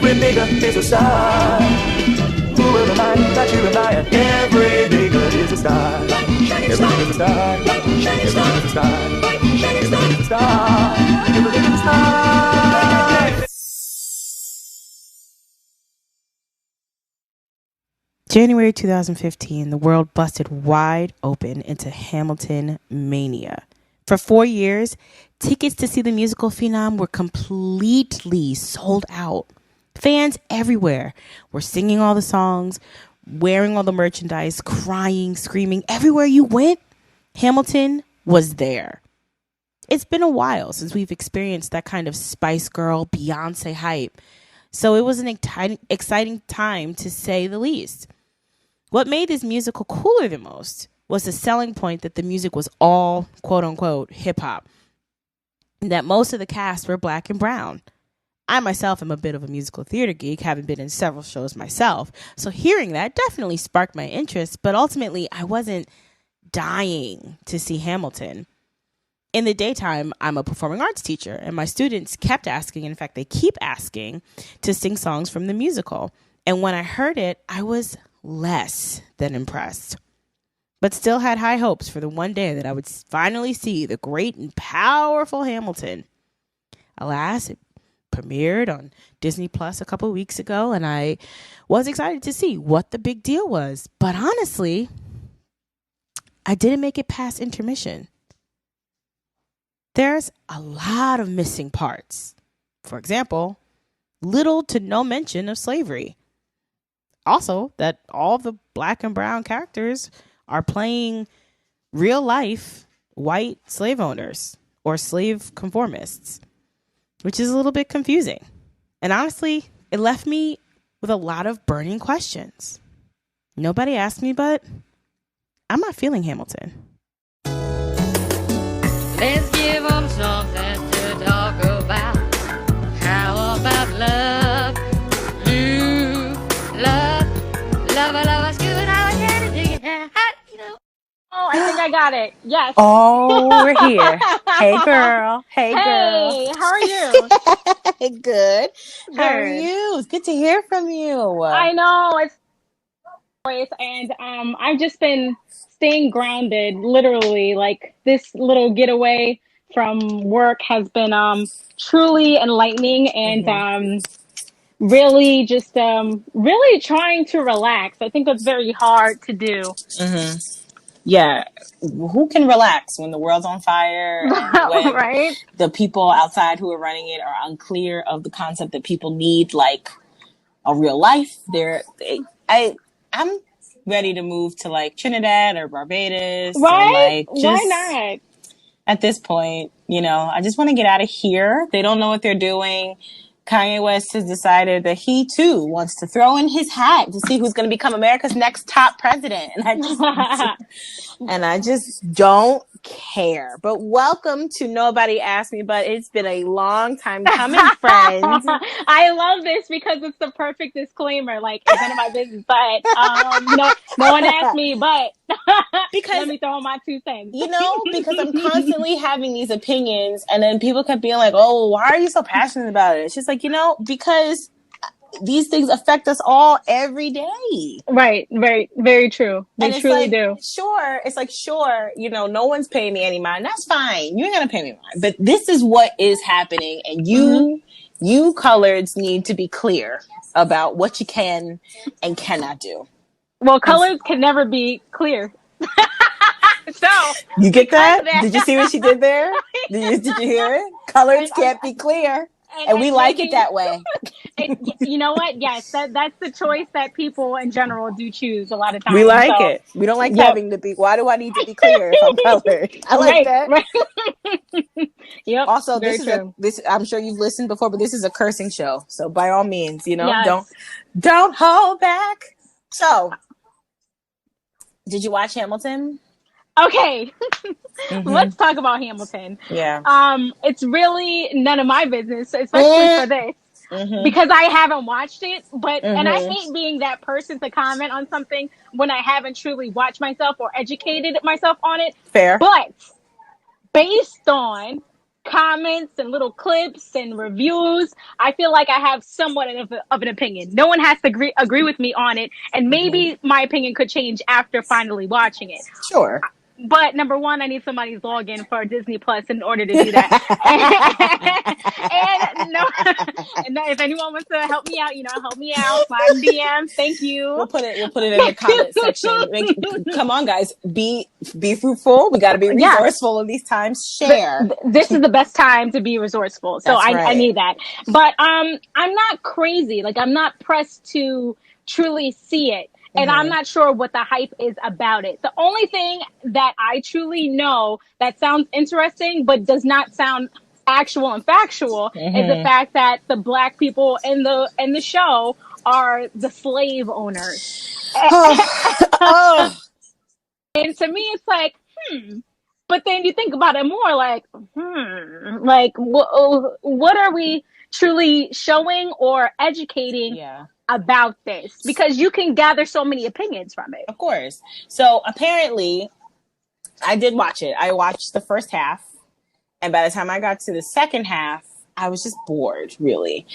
Every nigga is a star. Who will remind you that you and I are every nigga is a star. Every nigga's a star. Every nigga's a star. Every nigga's a star. Every nigga's a star. January 2015, the world busted wide open into Hamilton mania. For 4 years, tickets to see the musical phenom were completely sold out. Fans everywhere were singing all the songs, wearing all the merchandise, crying, screaming. Everywhere you went, Hamilton was there. It's been a while since we've experienced that kind of Spice Girl, Beyonce hype. So it was an exciting time, to say the least. What made this musical cooler than most was the selling point that the music was all, quote unquote, hip hop, and that most of the cast were black and brown. I myself am a bit of a musical theater geek, having been in several shows myself. So hearing that definitely sparked my interest, but ultimately I wasn't dying to see Hamilton. In the daytime, I'm a performing arts teacher, and my students kept asking, in fact, they keep asking, to sing songs from the musical. And when I heard it, I was less than impressed, but still had high hopes for the one day that I would finally see the great and powerful Hamilton. Alas, it premiered on Disney Plus a couple of weeks ago, and I was excited to see what the big deal was. But honestly, I didn't make it past intermission. There's a lot of missing parts. For example, little to no mention of slavery. Also, that all the black and brown characters are playing real life white slave owners or slave conformists, which is a little bit confusing. And honestly, it left me with a lot of burning questions. Nobody asked me, but I'm not feeling Hamilton. Let's give them something to talk about. How about love? Love is good. I can't dig it. You know. Oh, I think I got it. Yes. Oh, we're here. Hey, girl. Hey, girl. Hey, how are you? Good. How are Good. you? It's good to hear from you. I know it's and I've just been staying grounded, literally. Like this little getaway from work has been truly enlightening and really just really trying to relax. I think that's very hard to do. Mm-hmm. Yeah. Who can relax when the world's on fire and when Right? the people outside who are running it are unclear of the concept that people need, like, a real life? I'm ready to move to, like, Trinidad or Barbados. Right? Or, like, just, why not? at this point, I just want to get out of here. They don't know what they're doing. Kanye West has decided that he too wants to throw in his hat to see who's going to become America's next top president. And I just don't care. But welcome to Nobody Asked Me, but it's been a long time coming, friends. I love this because it's the perfect disclaimer. Like, it's none of my business, but no one asked me, but Because let me throw in my 2 cents. Because I'm constantly having these opinions, and then people kept being like, "Oh, why are you so passionate about it?" It's just like, because these things affect us all every day. Right. Very, very true. They truly do. Sure. It's like, sure, no one's paying me any mind. That's fine. You ain't gonna pay me mind. But this is what is happening, and you coloreds need to be clear about what you can and cannot do. Well, colors can never be clear. So you get that? Did you see what she did there? Did you hear it? Colors can't be clear. And we like it that way. You know what? Yes, that's the choice that people in general do choose a lot of times. We like it. We don't like having to be. Why do I need to be clear if I'm colored? I like that. Right. Yep. Also, this I'm sure you've listened before, but this is a cursing show. So by all means, yes. don't hold back. So, did you watch Hamilton? Okay. Let's talk about Hamilton. Yeah. It's really none of my business, especially for this. Because I haven't watched it, and I hate being that person to comment on something when I haven't truly watched myself or educated myself on it. Fair. But based on comments and little clips and reviews, I feel like I have somewhat of an opinion. No one has to agree with me on it, and maybe my opinion could change after finally watching it. Sure. But number one, I need somebody's login for Disney Plus in order to do that. and if anyone wants to help me out, help me out. Slide DM. Thank you. We'll put it in the comment section. Come on, guys, be fruitful. We got to be resourceful in these times. Share. This is the best time to be resourceful. So That's right. I need that. But I'm not crazy. Like, I'm not pressed to truly see it. And I'm not sure what the hype is about it. The only thing that I truly know that sounds interesting but does not sound actual and factual is the fact that the black people in the show are the slave owners. And to me, it's like, But then you think about it more, like, like what are we truly showing or educating? About this, because you can gather so many opinions from it. Of course. So apparently I did watch it. I watched the first half, and by the time I got to the second half, I was just bored, really.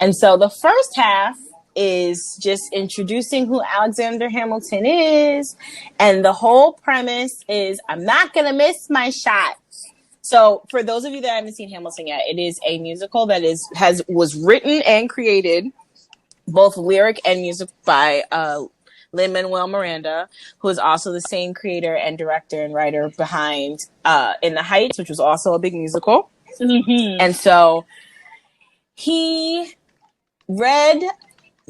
And so the first half is just introducing who Alexander Hamilton is, and the whole premise is I'm not gonna miss my shot. So for those of you that haven't seen Hamilton yet, it is a musical that was written and created, both lyric and music, by Lin-Manuel Miranda, who is also the same creator and director and writer behind In the Heights, which was also a big musical. And so he read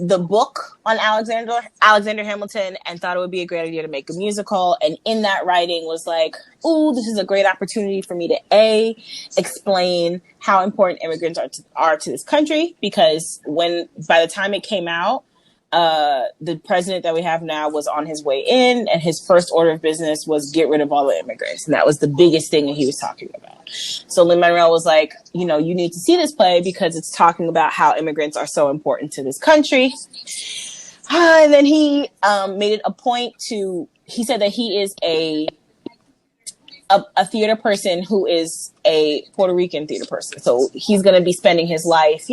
the book on Alexander Hamilton and thought it would be a great idea to make a musical. And in that writing was like, ooh, this is a great opportunity for me to explain how important immigrants are to this country, because by the time it came out, the president that we have now was on his way in, and his first order of business was get rid of all the immigrants. And that was the biggest thing that he was talking about. So Lin-Manuel was like, you need to see this play because it's talking about how immigrants are so important to this country. And then he made it a point he said that he is a theater person who is a Puerto Rican theater person. So he's going to be spending his life,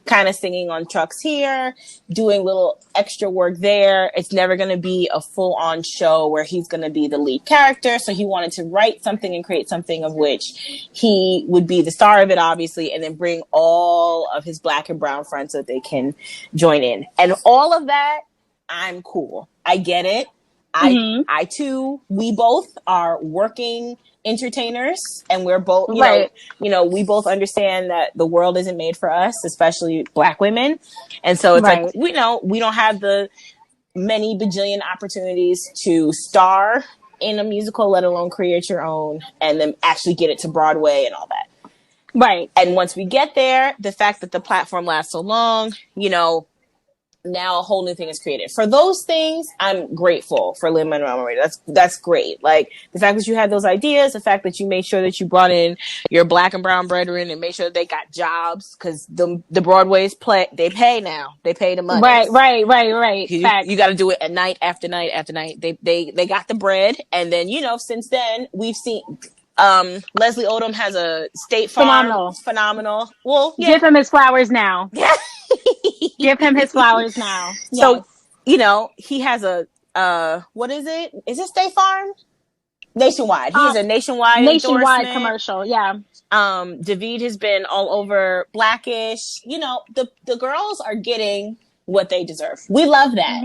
kind of singing on trucks here, doing little extra work there. It's never going to be a full-on show where he's going to be the lead character. So he wanted to write something and create something of which he would be the star of it, obviously, and then bring all of his black and brown friends so that they can join in. And all of that, I'm cool. I get it. I too, we both are working entertainers, and we're both, we both understand that the world isn't made for us, especially black women. And so it's like, we don't have the many bajillion opportunities to star in a musical, let alone create your own and then actually get it to Broadway and all that. Right. And once we get there, the fact that the platform lasts so long, now a whole new thing is created. For those things, I'm grateful for Lin-Manuel Miranda. That's great. Like, the fact that you had those ideas, the fact that you made sure that you brought in your black and brown brethren and made sure that they got jobs, because the Broadway's they pay now. They pay the money. Right. You got to do it at night after night after night. They got the bread, and then since then we've seen Leslie Odom has a State Farm. Phenomenal. Well, yeah. Give him his flowers now. Yeah. Give him his flowers now. So, he has what is it? Is it State Farm? Nationwide. He has a nationwide commercial. Yeah. David has been all over Blackish. The girls are getting what they deserve. We love that.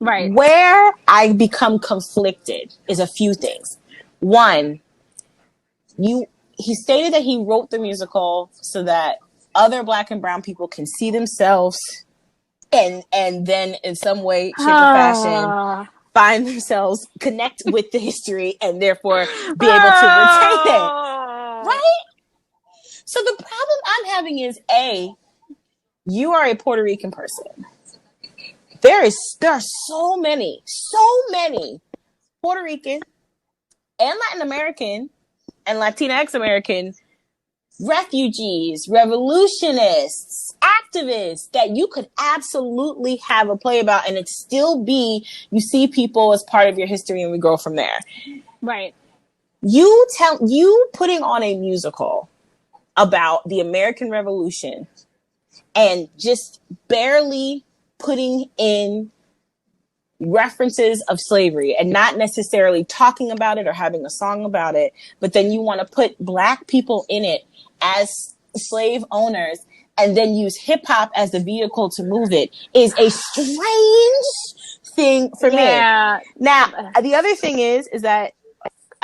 Right. Where I become conflicted is a few things. One, he stated that he wrote the musical so that other black and brown people can see themselves and then in some way, shape, or fashion find themselves, connect with the history, and therefore be able to retain it. Right? So the problem I'm having is, you are a Puerto Rican person. There are so many Puerto Rican and Latin American and Latinx American refugees, revolutionists, activists that you could absolutely have a play about, and it still be, you see people as part of your history and we go from there. Right. You putting on a musical about the American Revolution and just barely putting in references of slavery and not necessarily talking about it or having a song about it, but then you want to put Black people in it as slave owners and then use hip hop as the vehicle to move it is a strange thing for me. Now, the other thing is that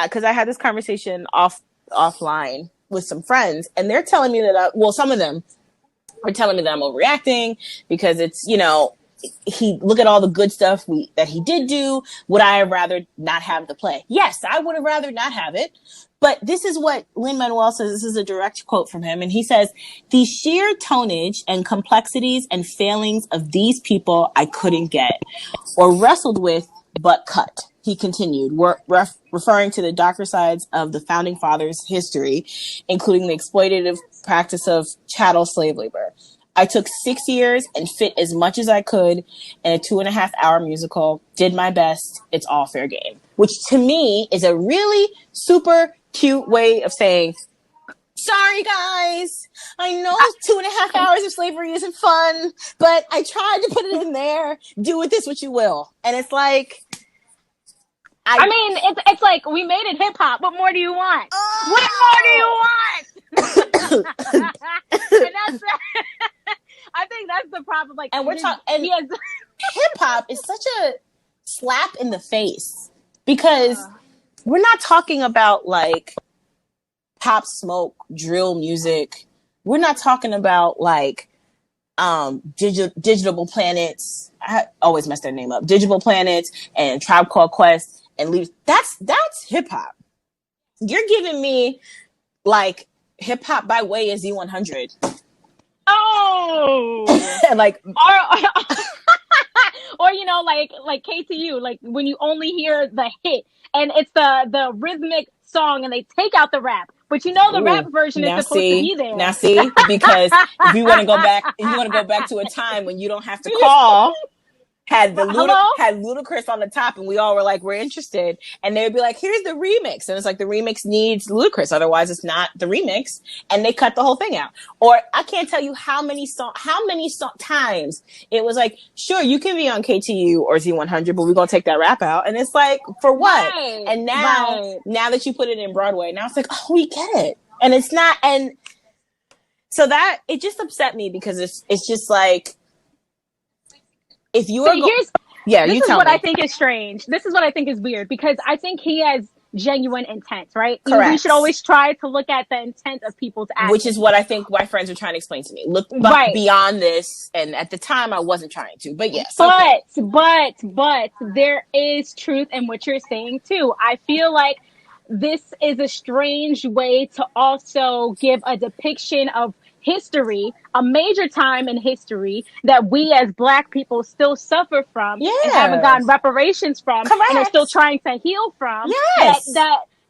because I had this conversation offline with some friends, and they're telling me that some of them are telling me that I'm overreacting because it's, you know, look at all the good stuff that he did do. Would I have rather not have the play? Yes, I would have rather not have it. But this is what Lin-Manuel says. This is a direct quote from him. And he says, the sheer tonnage and complexities and failings of these people I couldn't get or wrestled with, but cut. He continued, referring to the darker sides of the founding fathers' history, including the exploitative practice of chattel slave labor. I took 6 years and fit as much as I could in a 2.5-hour musical, did my best. It's all fair game, which to me is a really super cute way of saying, sorry guys, I know 2.5 hours of slavery isn't fun, but I tried to put it in there. Do with this what you will. And it's like, I mean, it's like, we made it hip hop. What more do you want? What more do you want? And that's, I think that's the problem. Like, and we're talking, and hip hop is such a slap in the face because we're not talking about like Pop Smoke, drill music. We're not talking about like Digital Planets. I always mess their name up. Digital Planets and Tribe Called Quest and Leave. That's hip hop. You're giving me like hip hop by way of Z100. Oh, like, or you know, like KTU, like when you only hear the hit and it's the rhythmic song and they take out the rap, but you know the rap version is supposed to be there. Now see, because if you want to go back to a time when you don't have to call. Had Ludacris on the top, and we all were like, we're interested. And they would be like, here's the remix. And it's like, the remix needs Ludacris. Otherwise, it's not the remix. And they cut the whole thing out. Or I can't tell you how many times it was like, sure, you can be on KTU or Z100, but we're going to take that rap out. And it's like, for what? Right. And now that you put it in Broadway, now it's like, oh, we get it. And it's not. And so that, it just upset me because it's just like, if you are this is what me. I think is strange. This is what I think is weird because I think he has genuine intent, right? Correct. We should always try to look at the intent of people's actions. Which is what I think my friends are trying to explain to me. Look beyond this. And at the time I wasn't trying to, but yes. But there is truth in what you're saying too. I feel like this is a strange way to also give a depiction of history, a major time in history that we as Black people still suffer from and haven't gotten reparations from. Correct. And are still trying to heal from. Yes.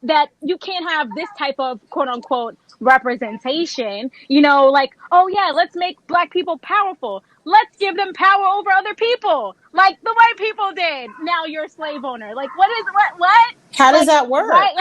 That you can't have this type of quote unquote representation, you know, like, oh yeah, let's make Black people powerful. Let's give them power over other people, like the white people did. Now you're a slave owner. Like, what? How does that work? Right?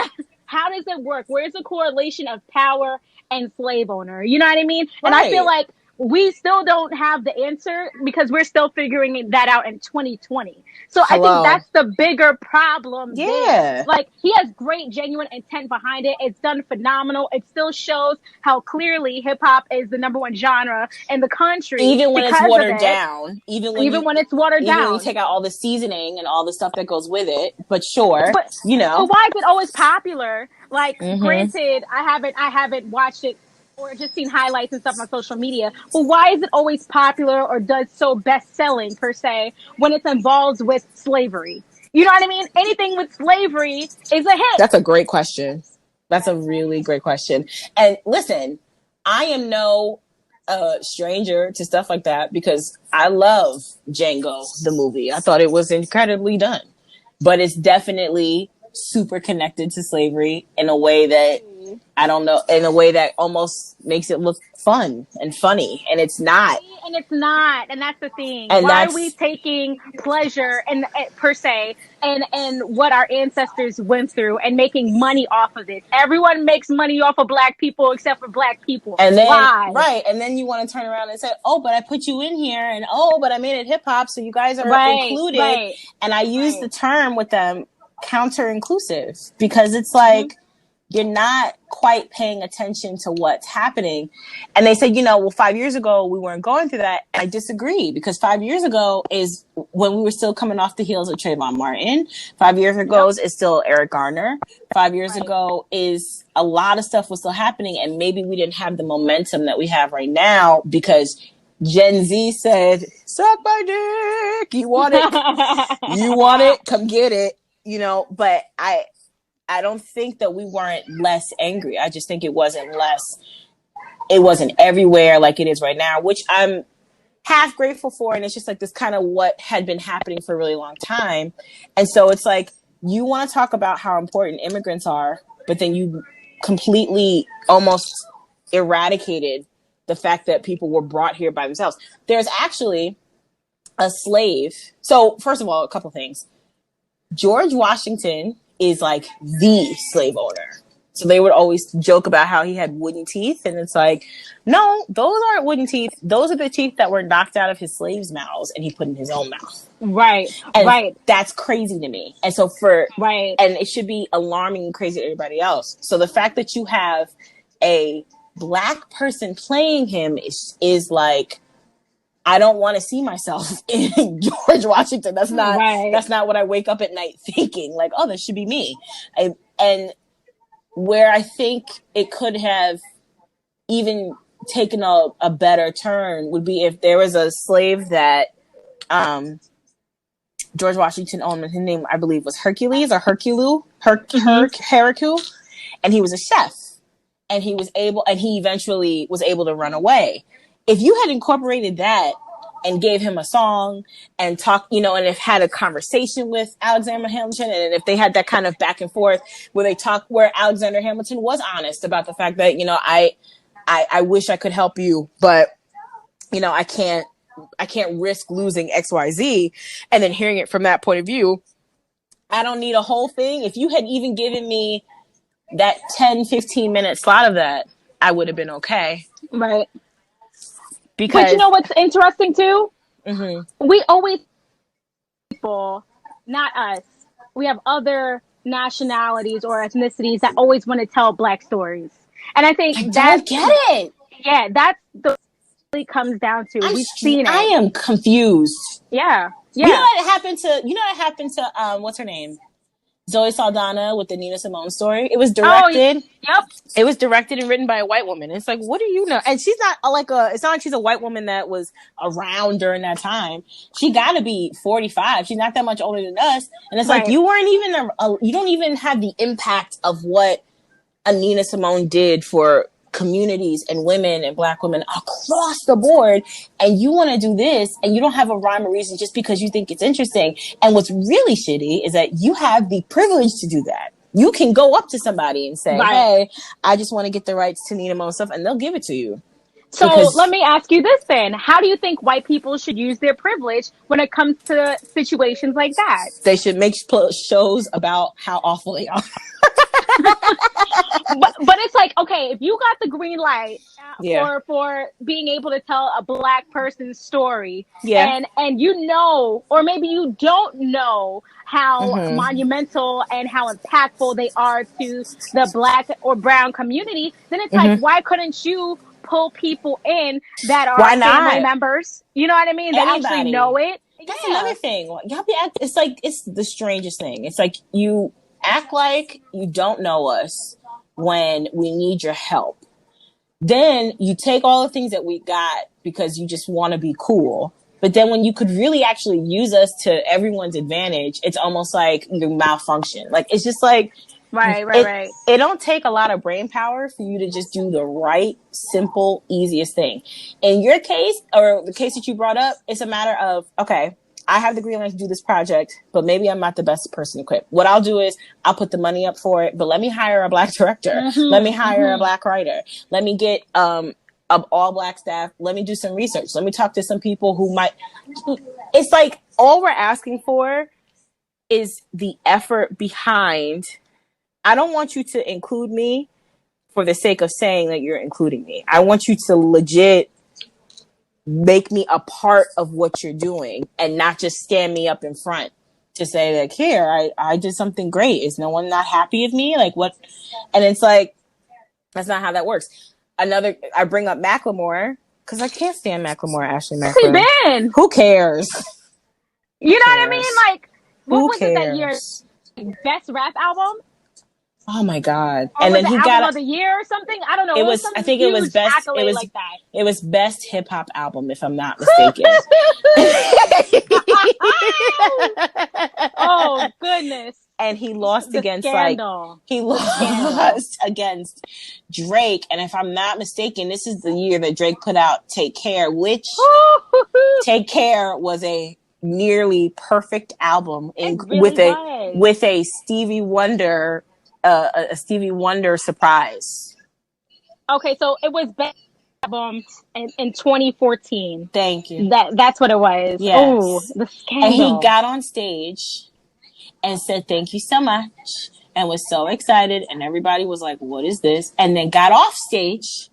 How does it work? Where's the correlation of power and slave owner? You know what I mean? Right. And I feel like we still don't have the answer because we're still figuring that out in 2020. So I think that's the bigger problem. Yeah. Like, he has great, genuine intent behind it. It's done phenomenal. It still shows how clearly hip hop is the number one genre in the country. Even when it's watered down. Even when it's watered down. Even when you take out all the seasoning and all the stuff that goes with it. But sure, you know. But why is it always popular? Like, granted, I haven't watched it or just seen highlights and stuff on social media. But why is it always popular or does so best-selling, per se, when it's involved with slavery? You know what I mean? Anything with slavery is a hit. That's a great question. That's a really great question. And listen, I am no stranger to stuff like that because I love Django, the movie. I thought it was incredibly done. But it's definitely super connected to slavery in a way that I don't know, in a way that almost makes it look fun and funny, and it's not. And it's not, and that's the thing. And Why are we taking pleasure in per se and what our ancestors went through and making money off of it? Everyone makes money off of Black people except for Black people. And then, why? Right, and then you want to turn around and say, "Oh, but I put you in here," and "Oh, but I made it hip hop, so you guys are included." Right. And I use the term with them, counter inclusive, because it's like, you're not quite paying attention to what's happening. And they say, 5 years ago, we weren't going through that. And I disagree, because 5 years ago is when we were still coming off the heels of Trayvon Martin. 5 years ago is still Eric Garner. 5 years ago is a lot of stuff was still happening. And maybe we didn't have the momentum that we have right now because Gen Z said, suck my dick. You want it? You want it? Come get it. But I don't think that we weren't less angry. I just think it wasn't everywhere like it is right now, which I'm half grateful for. And it's just like this kind of what had been happening for a really long time. And so it's like, you want to talk about how important immigrants are, but then you completely almost eradicated the fact that people were brought here by themselves. There's actually a slave. So first of all, a couple things. George Washington is like the slave owner. So they would always joke about how he had wooden teeth. And it's like, no, those aren't wooden teeth. Those are the teeth that were knocked out of his slaves' mouths and he put in his own mouth. Right. And right. That's crazy to me. And so and it should be alarming and crazy to everybody else. So the fact that you have a Black person playing him is like, I don't want to see myself in George Washington. That's not what I wake up at night thinking. Like, oh, this should be me. And where I think it could have even taken a better turn would be if there was a slave that George Washington owned. His name, I believe, was Hercules or Hercule, and he was a chef. And he eventually was able to run away. If you had incorporated that and gave him a song and talk, and if had a conversation with Alexander Hamilton, and if they had that kind of back and forth where Alexander Hamilton was honest about the fact that, I wish I could help you, but, I can't risk losing XYZ. And then hearing it from that point of view, I don't need a whole thing. If you had even given me that 10, 15 minute slot of that, I would have been okay. Right. Because, but you know what's interesting too? Mm-hmm. We always people, not us. We have other nationalities or ethnicities that always want to tell Black stories, and I think I get it. Yeah, that's the really comes down to. We've seen it. I am confused. Yeah. You know what happened to? What's her name? Zoe Saldana with the Nina Simone story. It was directed. Yep. It was directed and written by a white woman. It's like, what do you know? And she's not it's not like she's a white woman that was around during that time. She got to be 45. She's not that much older than us. And it's like, you weren't even, you don't even have the impact of what a Nina Simone did for communities and women and Black women across the board, and you want to do this and you don't have a rhyme or reason just because you think it's interesting. And what's really shitty is that you have the privilege to do that. You can go up to somebody and say, hey, I just want to get the rights to Nina Simone stuff, and they'll give it to you. So let me ask you this then. How do you think white people should use their privilege when it comes to situations like that? They should make shows about how awful they are. but it's like, okay, if you got the green light for being able to tell a Black person's story, and or maybe you don't know how monumental and how impactful they are to the Black or brown community, then it's like, why couldn't you pull people in that are family members? You know what I mean? That actually know it. That's another thing. It's like, it's the strangest thing. It's like, you act like you don't know us when we need your help. Then you take all the things that we got because you just want to be cool. But then when you could really actually use us to everyone's advantage, it's almost like you malfunction. Like, it's just like, right. It don't take a lot of brain power for you to just do the right, simple, easiest thing. In your case, or the case that you brought up, it's a matter of, okay, I have the green light to do this project, but maybe I'm not the best person equipped. What I'll do is I'll put the money up for it, but let me hire a Black director. Let me hire a Black writer. Let me get an all Black staff. Let me do some research. Let me talk to some people who might. It's like all we're asking for is the effort behind. I don't want you to include me for the sake of saying that you're including me. I want you to legit make me a part of what you're doing and not just stand me up in front to say like, here, I did something great. Is no one not happy with me? Like what? And it's like, that's not how that works. I bring up Macklemore because I can't stand Macklemore, Ashley Macklemore. Ben, who cares? You know what I mean? Like, what Who was cares? it that year? Best rap album? Oh my God! Or and was then it he album got of the year or something. I don't know. It was. I think it was best. It was like that. It was best hip hop album, if I'm not mistaken. Oh goodness! And he lost The against scandal. he lost against Drake. And if I'm not mistaken, this is the year that Drake put out "Take Care," which "Take Care" was a nearly perfect album with a Stevie Wonder. A Stevie Wonder surprise. Okay, so it was best album in 2014. Thank you. That's what it was. Yes. Oh, the scandal. And he got on stage and said, "Thank you so much," and was so excited, and everybody was like, "What is this?" And then got off stage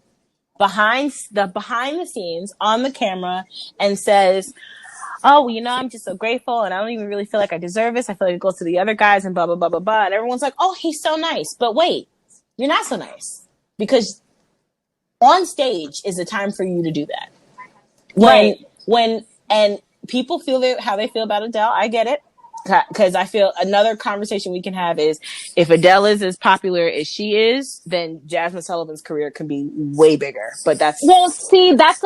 behind the scenes on the camera and says, "Oh, well, I'm just so grateful, and I don't even really feel like I deserve this. I feel like it goes to the other guys, and blah, blah, blah, blah, blah." And everyone's like, "Oh, he's so nice." But wait, you're not so nice. Because on stage is the time for you to do that. And people feel how they feel about Adele. I get it. Because I feel another conversation we can have is if Adele is as popular as she is, then Jasmine Sullivan's career can be way bigger. But that's the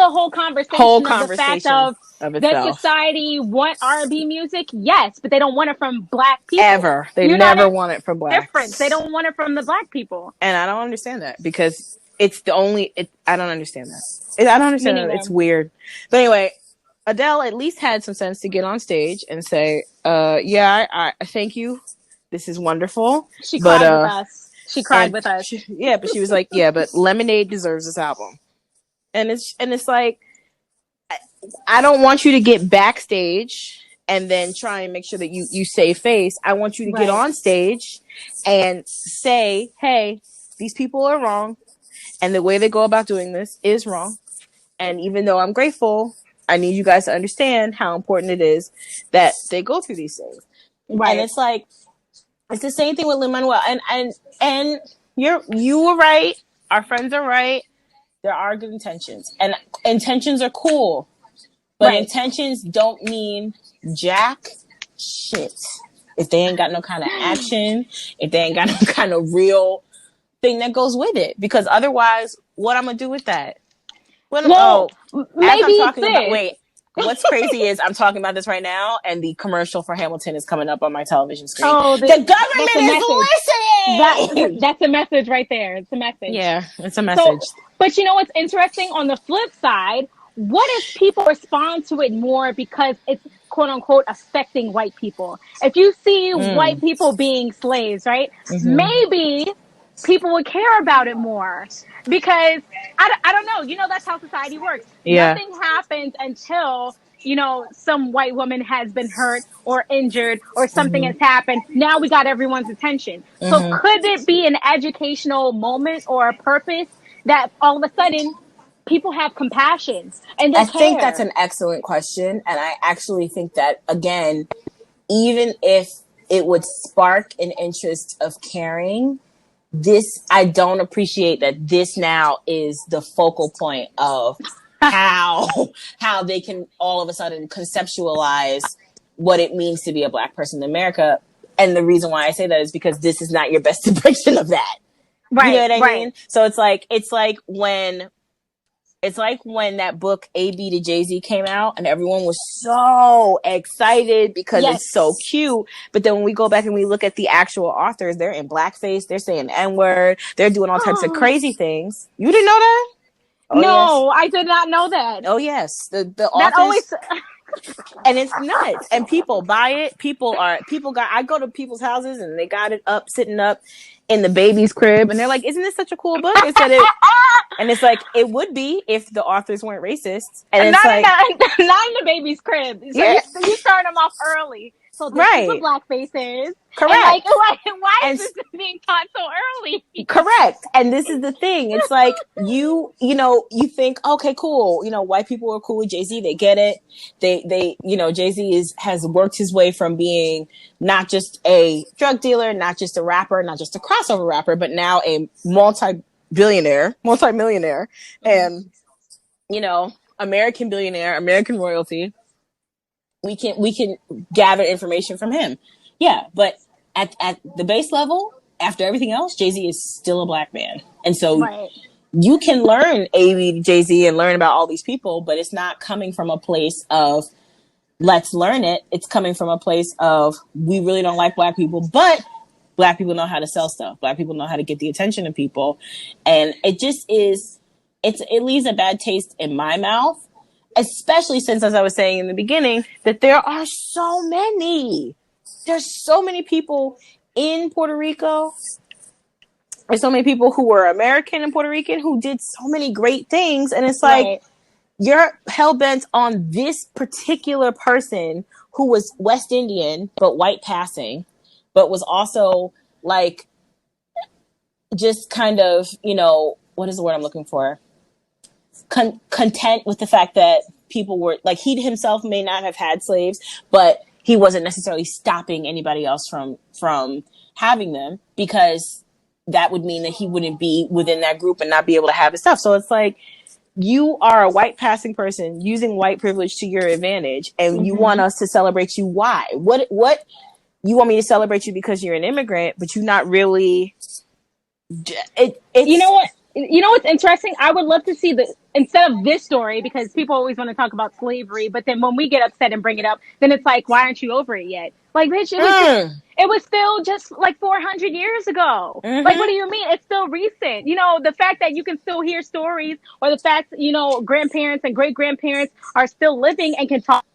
whole conversation. Of the fact of does society want R&B music? Yes, but they don't want it from Black people. Ever. They never want it from Blacks. Difference. They don't want it from the Black people. And I don't understand that because it's the only. I don't understand that. I don't understand that. It's weird. But anyway. Adele at least had some sense to get on stage and say, I thank you. This is wonderful. She cried with us. She cried with us. But she was like, yeah, but Lemonade deserves this album. And it's like, I don't want you to get backstage and then try and make sure that you save face. I want you to get on stage and say, hey, these people are wrong. And the way they go about doing this is wrong. And even though I'm grateful, I need you guys to understand how important it is that they go through these things. Right. And it's like, it's the same thing with Lin-Manuel. And you were right. Our friends are right. There are good intentions. And intentions are cool. But intentions don't mean jack shit. If they ain't got no kind of action, if they ain't got no kind of real thing that goes with it. Because otherwise, what I'm going to do with that? Maybe what's crazy is I'm talking about this right now, and the commercial for Hamilton is coming up on my television screen. Oh, the government is listening. That's a message right there. It's a message. Yeah, it's a message. But you know what's interesting? On the flip side, what if people respond to it more because it's quote unquote affecting white people? If you see white people being slaves, right? Mm-hmm. Maybe people would care about it more because I don't know. That's how society works. Yeah. Nothing happens until, some white woman has been hurt or injured or something has happened. Now we got everyone's attention. So could it be an educational moment or a purpose that all of a sudden people have compassion and they care? I think that's an excellent question. And I actually think that, again, even if it would spark an interest of caring, I don't appreciate that this now is the focal point of how they can all of a sudden conceptualize what it means to be a Black person in America. And the reason why I say that is because this is not your best depiction of that. Right. You know what I mean? So it's like when that book A.B. to Jay-Z came out and everyone was so excited because it's so cute. But then when we go back and we look at the actual authors, they're in blackface, they're saying N-word, they're doing all types of crazy things. You didn't know that? Oh yes. No, I did not know that. Oh yes. The That authors, always. and it's nuts. And people buy it. I go to people's houses and they got it up, sitting up in the baby's crib, and they're like, "Isn't this such a cool book?" And it's like, it would be if the authors weren't racist. And it's like, not in the baby's crib. So yeah. you start them off early. So this is what blackface is. Correct. And why is this being taught so early? Correct. And this is the thing. It's like, you think, okay, cool. White people are cool with Jay-Z. They get it. They Jay-Z has worked his way from being not just a drug dealer, not just a rapper, not just a crossover rapper, but now a multi-millionaire, and, American billionaire, American royalty. We can gather information from him. Yeah, but at the base level, after everything else, Jay-Z is still a black man. And so you can learn A.B. Jay-Z and learn about all these people, but it's not coming from a place of let's learn it. It's coming from a place of we really don't like black people, but black people know how to sell stuff. Black people know how to get the attention of people. And it just is, it leaves a bad taste in my mouth. Especially since, as I was saying in the beginning, that there are so many. There's so many people in Puerto Rico. There's so many people who were American and Puerto Rican who did so many great things. And it's like, you're hell-bent on this particular person who was West Indian, but white passing, but was also like, just kind of, what is the word I'm looking for? Content with the fact that people were like, he himself may not have had slaves, but he wasn't necessarily stopping anybody else from having them, because that would mean that he wouldn't be within that group and not be able to have his stuff. So it's like, you are a white passing person using white privilege to your advantage, and you want us to celebrate you. Why? What you want me to celebrate you because you're an immigrant, but you're not really You know what's interesting? I would love to see instead of this story, because people always want to talk about slavery, but then when we get upset and bring it up, then it's like, why aren't you over it yet? Like, bitch, it was still just like 400 years ago. Like, what do you mean? It's still recent. The fact that you can still hear stories, or the fact, grandparents and great grandparents are still living and can talk.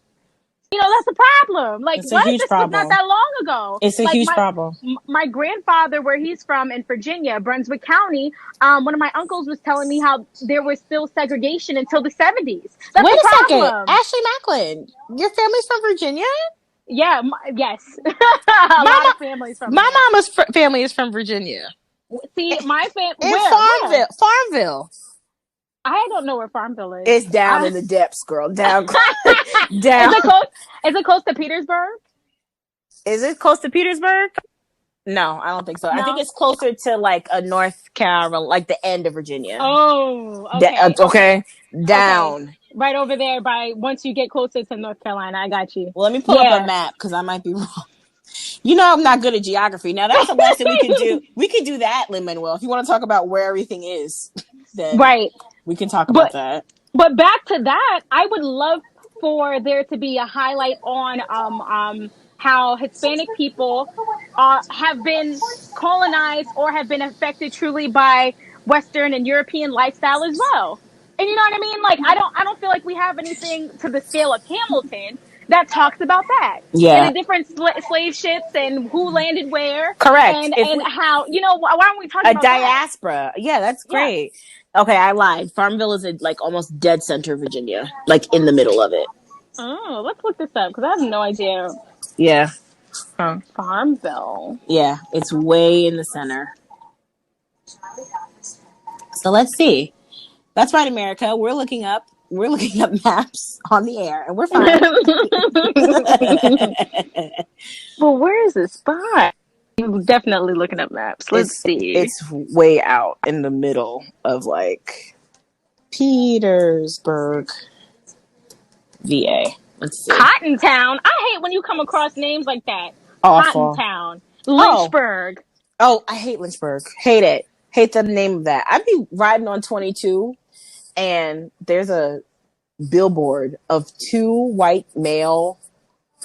That's a problem. Like, what? This was not that long ago. It's a huge problem. My grandfather, where he's from in Virginia, Brunswick County, one of my uncles was telling me how there was still segregation until the 70s. That's Wait a second. problem. Ashley Macklin, your family's from Virginia? Yeah, yes. A lot of families from my mama's family is from Virginia. See, my family... In Farmville. I don't know where Farmville is. It's down in the depths, girl. Down. Is it close to Petersburg? Is it close to Petersburg? No, I don't think so. No? I think it's closer to like a North Carolina, like the end of Virginia. Oh, okay. Okay. Down. Okay. Right over there once you get closer to North Carolina. I got you. Well, let me pull up a map, because I might be wrong. I'm not good at geography. Now, that's a lesson we can do. We could do that, Lin-Manuel. If you want to talk about where everything is, then we can talk about that. But back to that, I would love for there to be a highlight on how Hispanic people have been colonized or have been affected truly by Western and European lifestyle as well. And you know what I mean? Like, I don't feel like we have anything to the scale of Hamilton that talks about that. Yeah. And the different slave ships and who landed where. Correct. And how, why aren't we talking about diaspora? That? Yeah, that's great. Yeah. Okay, I lied. Farmville is like almost dead center Virginia, like in the middle of it. Oh, let's look this up, because I have no idea. Yeah. Farmville. Yeah, it's way in the center. So let's see. That's right, America. We're looking up maps on the air, and we're fine. Well, where is this spot? I'm definitely looking up maps. Let's see. It's way out in the middle of like Petersburg, VA. Let's see. Cottontown. I hate when you come across names like that. Awful. Cottontown. Lynchburg. Oh, I hate Lynchburg. Hate it. Hate the name of that. I'd be riding on 22, and there's a billboard of two white male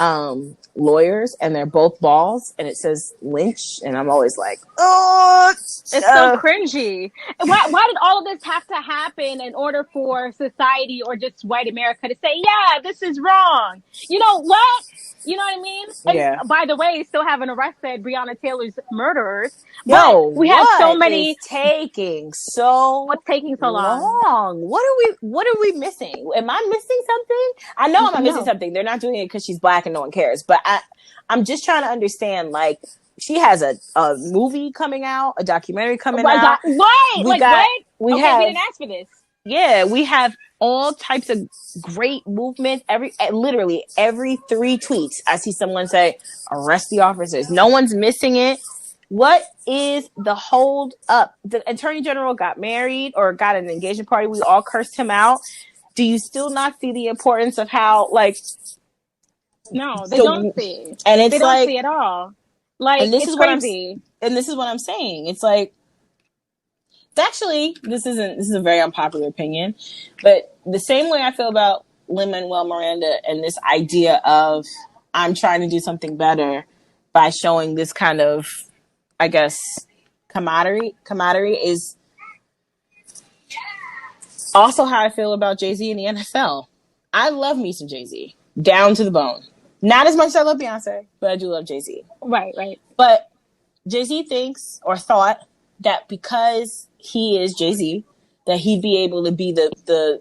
lawyers, and they're both balls, and it says Lynch, and I'm always like, oh, it's so cringy. Why did all of this have to happen in order for society or just white America to say, yeah, this is wrong? You know what? You know what I mean? And yeah. by the way, still haven't arrested Breonna Taylor's murderers. Yo, but we have so many. What's taking so long? What are we missing? Am I missing something? I know I'm not missing something. They're not doing it because she's black and no one cares. But I'm just trying to understand, like, she has a movie coming out, a documentary coming out. Right. We didn't ask for this. Yeah, we have all types of great movements. Literally every 3 tweets, I see someone say, arrest the officers. No one's missing it. What is the hold up? The attorney general got married or got an engagement party. We all cursed him out. Do you still not see the importance of how, like... No, they don't see. And it's they don't see at all. Like, and this it's is crazy. This is what I'm saying. It's like, actually, this is a very unpopular opinion, but the same way I feel about Lin-Manuel Miranda and this idea of I'm trying to do something better by showing this kind of, I guess, camaraderie is also how I feel about Jay-Z and the NFL. I love me some Jay-Z, down to the bone. Not as much as I love Beyonce, but I do love Jay-Z. Right. But Jay-Z thinks or thought that because he is Jay-Z, that he'd be able to be the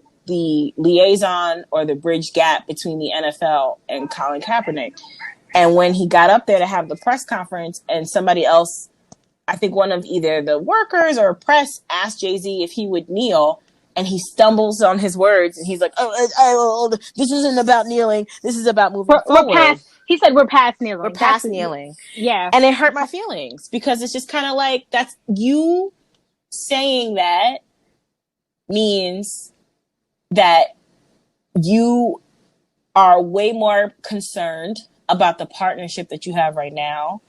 liaison or the bridge gap between the NFL and Colin Kaepernick. And when he got up there to have the press conference and somebody else, I think one of either the workers or press, asked Jay-Z if he would kneel, and he stumbles on his words and he's like, oh, this isn't about kneeling. This is about moving forward. He said we're past kneeling. We're past kneeling. Yeah. And it hurt my feelings because it's just kind of like, that's you saying that means that you are way more concerned about the partnership that you have right now.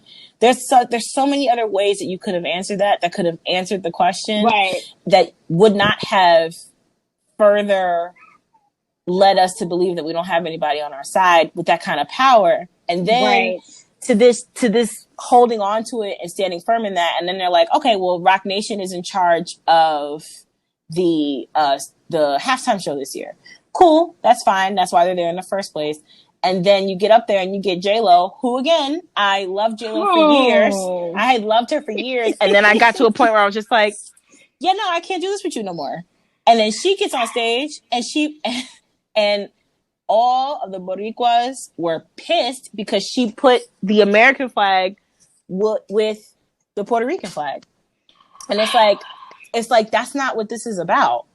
There's so many other ways that you could have answered that could have answered the question, right, that would not have further led us to believe that we don't have anybody on our side with that kind of power. And then to this holding on to it and standing firm in that. And then they're like, okay, well, Rock Nation is in charge of the halftime show this year. Cool. That's fine. That's why they're there in the first place. And then you get up there and you get J-Lo, who, again, I loved J-Lo for years. I had loved her for years. And then I got to a point where I was just like, yeah, no, I can't do this with you no more. And then she gets on stage and all of the Boricuas were pissed because she put the American flag with the Puerto Rican flag. And it's like, that's not what this is about.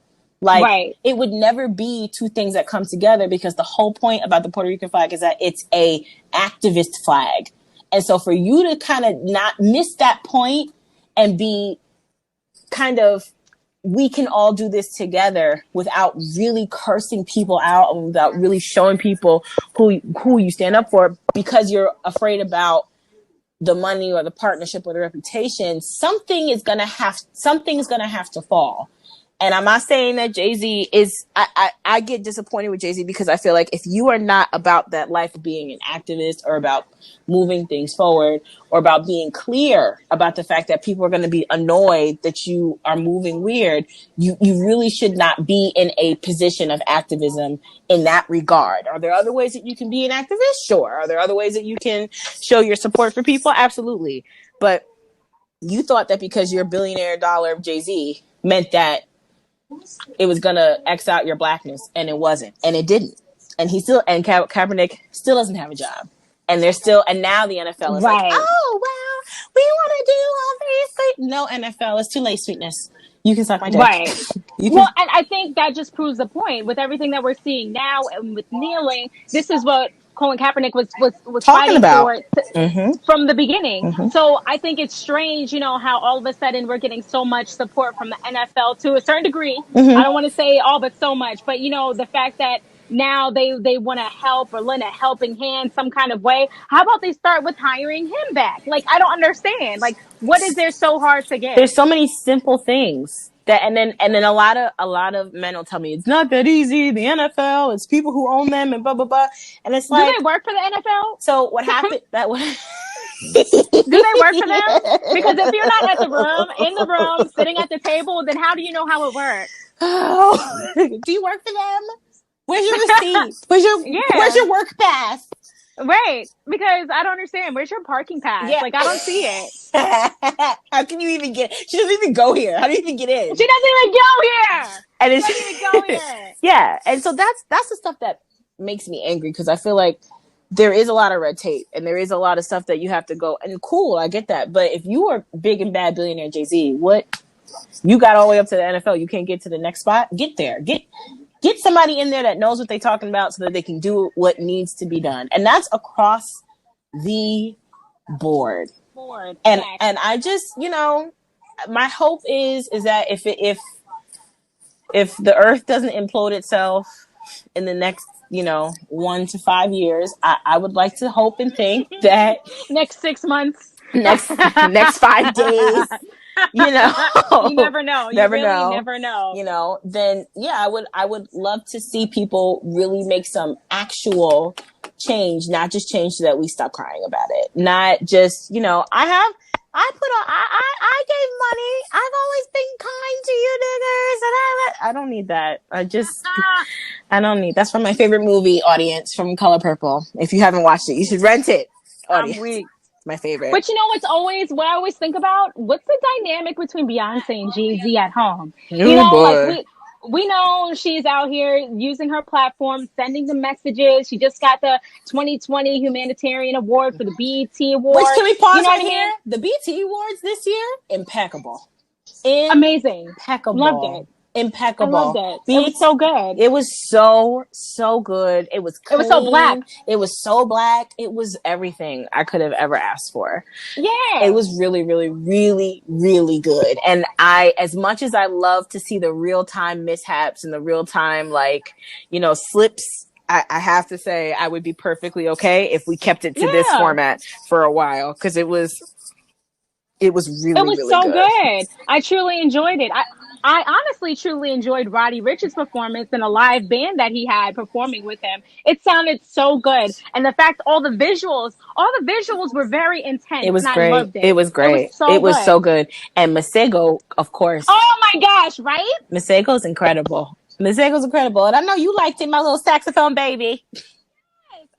Like, it would never be two things that come together because the whole point about the Puerto Rican flag is that it's a activist flag. And so for you to kind of not miss that point and be kind of, we can all do this together without really cursing people out and without really showing people who you stand up for because you're afraid about the money or the partnership or the reputation, something is going to have to fall. And I'm not saying that Jay-Z is, I get disappointed with Jay-Z because I feel like if you are not about that life of being an activist or about moving things forward or about being clear about the fact that people are going to be annoyed that you are moving weird, you really should not be in a position of activism in that regard. Are there other ways that you can be an activist? Sure. Are there other ways that you can show your support for people? Absolutely. But you thought that because you're a billionaire dollar of Jay-Z meant that it was gonna X out your blackness, and it wasn't, and it didn't. And Kaepernick still doesn't have a job, and now the NFL is like, oh well, we want to do all these things. No, NFL, it's too late, sweetness. You can suck my dick. Right. Well, and I think that just proves the point with everything that we're seeing now, and with kneeling. This is what Colin Kaepernick was fighting about from the beginning. Mm-hmm. So I think it's strange, how all of a sudden we're getting so much support from the NFL to a certain degree. Mm-hmm. I don't want to say all, but so much. But, the fact that now they want to help or lend a helping hand some kind of way. How about they start with hiring him back? Like, I don't understand. Like, what is there so hard to get? There's so many simple things. That and then a lot of men will tell me it's not that easy. The NFL, it's people who own them and blah blah blah. And it's like, do they work for the NFL? So what happened? Do they work for them? Because if you're not in the room, sitting at the table, then how do you know how it works? Oh, do you work for them? Where's your receipt? Where's your work pass? Right, because I don't understand. Where's your parking pass? Yeah. Like, I don't see it. How can you even get? She doesn't even go here. How do you even get in? She doesn't even go here. And She doesn't even go here. Yeah, and so that's the stuff that makes me angry, because I feel like there is a lot of red tape and there is a lot of stuff that you have to go. And cool, I get that. But if you are big and bad billionaire Jay-Z, what? You got all the way up to the NFL. You can't get to the next spot. Get there. Get somebody in there that knows what they're talking about so that they can do what needs to be done. And that's across the board. And I just, my hope is that if the earth doesn't implode itself in the next, 1 to 5 years, I would like to hope and think that next 6 months, next 5 days, you never know. Never know. Then yeah, I would love to see people really make some actual change, not just change so that we stop crying about it. Not just, I gave money. I've always been kind to you niggers. And I don't need that. I don't need, that's from my favorite movie, audience, from Color Purple. If you haven't watched it, you should rent it. Audience. I'm weak. My favorite. But what I always think about, what's the dynamic between Beyonce and Jay-Z at home? We know she's out here using her platform, sending the messages. She just got the 2020 Humanitarian Award for the BET Award. Which, can we pause right here? The BET Awards this year, impeccable. Amazing. Impeccable. Loved it. Impeccable. I loved it. It was so good. It was so good. It was clean. It was so black. It was so black. It was everything I could have ever asked for. Yeah. It was really, really, really, really good. And as much as I love to see the real-time mishaps and the real-time, slips, I have to say I would be perfectly okay if we kept it to this format for a while, because it was really, really so good. I truly enjoyed it. I honestly truly enjoyed Roddy Ricch's performance in a live band that he had performing with him. It sounded so good. And the fact all the visuals were very intense. It was and great. I loved it. It was great. It was so good. And Masego, of course. Oh my gosh, right? Masego's incredible. And I know you liked it, my little saxophone baby.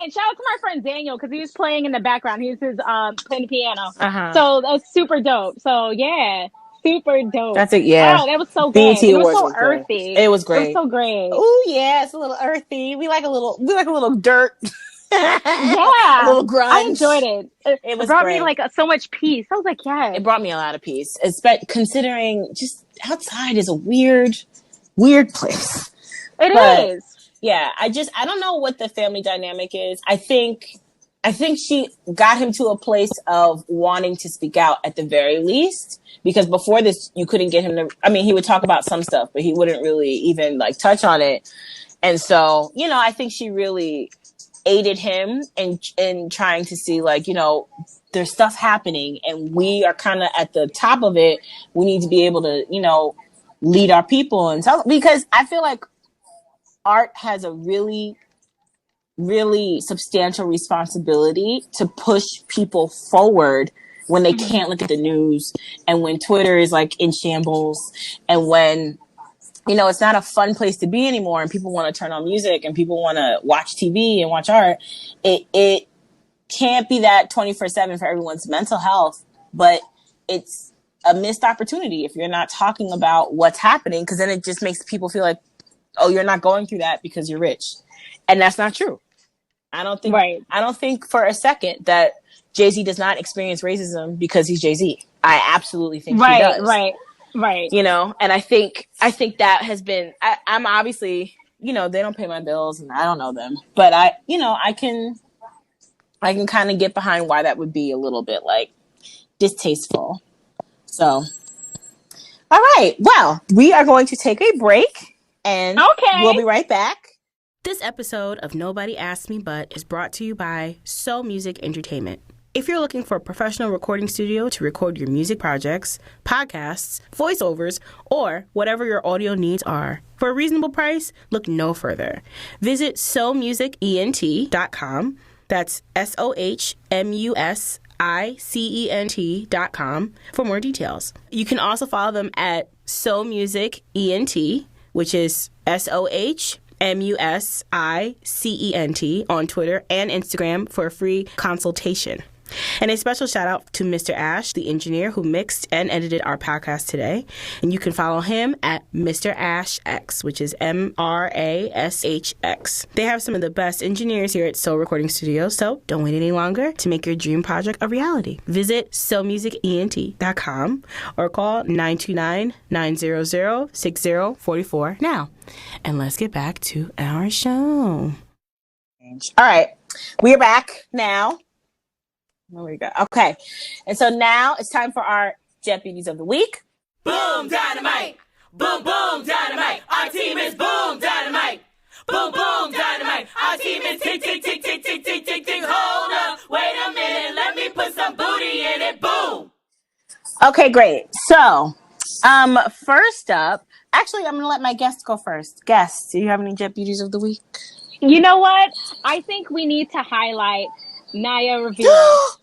And shout out to my friend Daniel, because he was playing in the background. He was playing the piano. Uh-huh. So that was super dope. So yeah. Super dope. That's it, yeah. Wow, that was so good. BET It was so was earthy. It was great. It was so great. Oh yeah, it's a little earthy. We like a little dirt. Yeah. A little grunge. I enjoyed it. It brought great. me so much peace. I was like, yeah. It brought me a lot of peace, considering just outside is a weird place. It is. Yeah, I don't know what the family dynamic is. I think she got him to a place of wanting to speak out at the very least, because before this, you couldn't get him to, he would talk about some stuff, but he wouldn't really even touch on it. And so, I think she really aided him in trying to see, there's stuff happening and we are kind of at the top of it. We need to be able to, lead our people and tell, because I feel like art has a really, really substantial responsibility to push people forward when they can't look at the news, and when Twitter is in shambles, and when it's not a fun place to be anymore, and people want to turn on music and people want to watch TV and watch art. It can't be that 24/7 for everyone's mental health, but it's a missed opportunity if you're not talking about what's happening, because then it just makes people feel like, oh, you're not going through that because you're rich, and that's not true. I don't think for a second that Jay-Z does not experience racism because he's Jay-Z. I absolutely think he does. Right. And I think that has been, I'm obviously, they don't pay my bills and I don't know them, but I can kind of get behind why that would be a little bit distasteful. So, all right. Well, we are going to take a break and we'll be right back. This episode of Nobody Asked Me But is brought to you by So Music Entertainment. If you're looking for a professional recording studio to record your music projects, podcasts, voiceovers, or whatever your audio needs are, for a reasonable price, look no further. Visit somusicent.com. That's SOHMUSICENT.com for more details. You can also follow them at somusicent, which is SOHMUSICENT on Twitter and Instagram for a free consultation. And a special shout out to Mr. Ash, the engineer who mixed and edited our podcast today. And you can follow him at Mr. Ash X, which is MRASHX. They have some of the best engineers here at Soul Recording Studios, so don't wait any longer to make your dream project a reality. Visit somusicent.com or call 929-900-6044 now. And let's get back to our show. All right. We are back now. There we go. Okay. And so now it's time for our Jet Beauties of the Week. Boom, dynamite. Boom, boom, dynamite. Our team is boom, dynamite. Boom, boom, dynamite. Our team is tick, tick, tick, tick, tick, tick, tick, tick. Hold up. Wait a minute. Let me put some booty in it. Boom. Okay, great. So, first up, actually, I'm going to let my guest go first. Guest, do you have any Jet Beauties of the Week? You know what? I think we need to highlight NAYA RIVERA.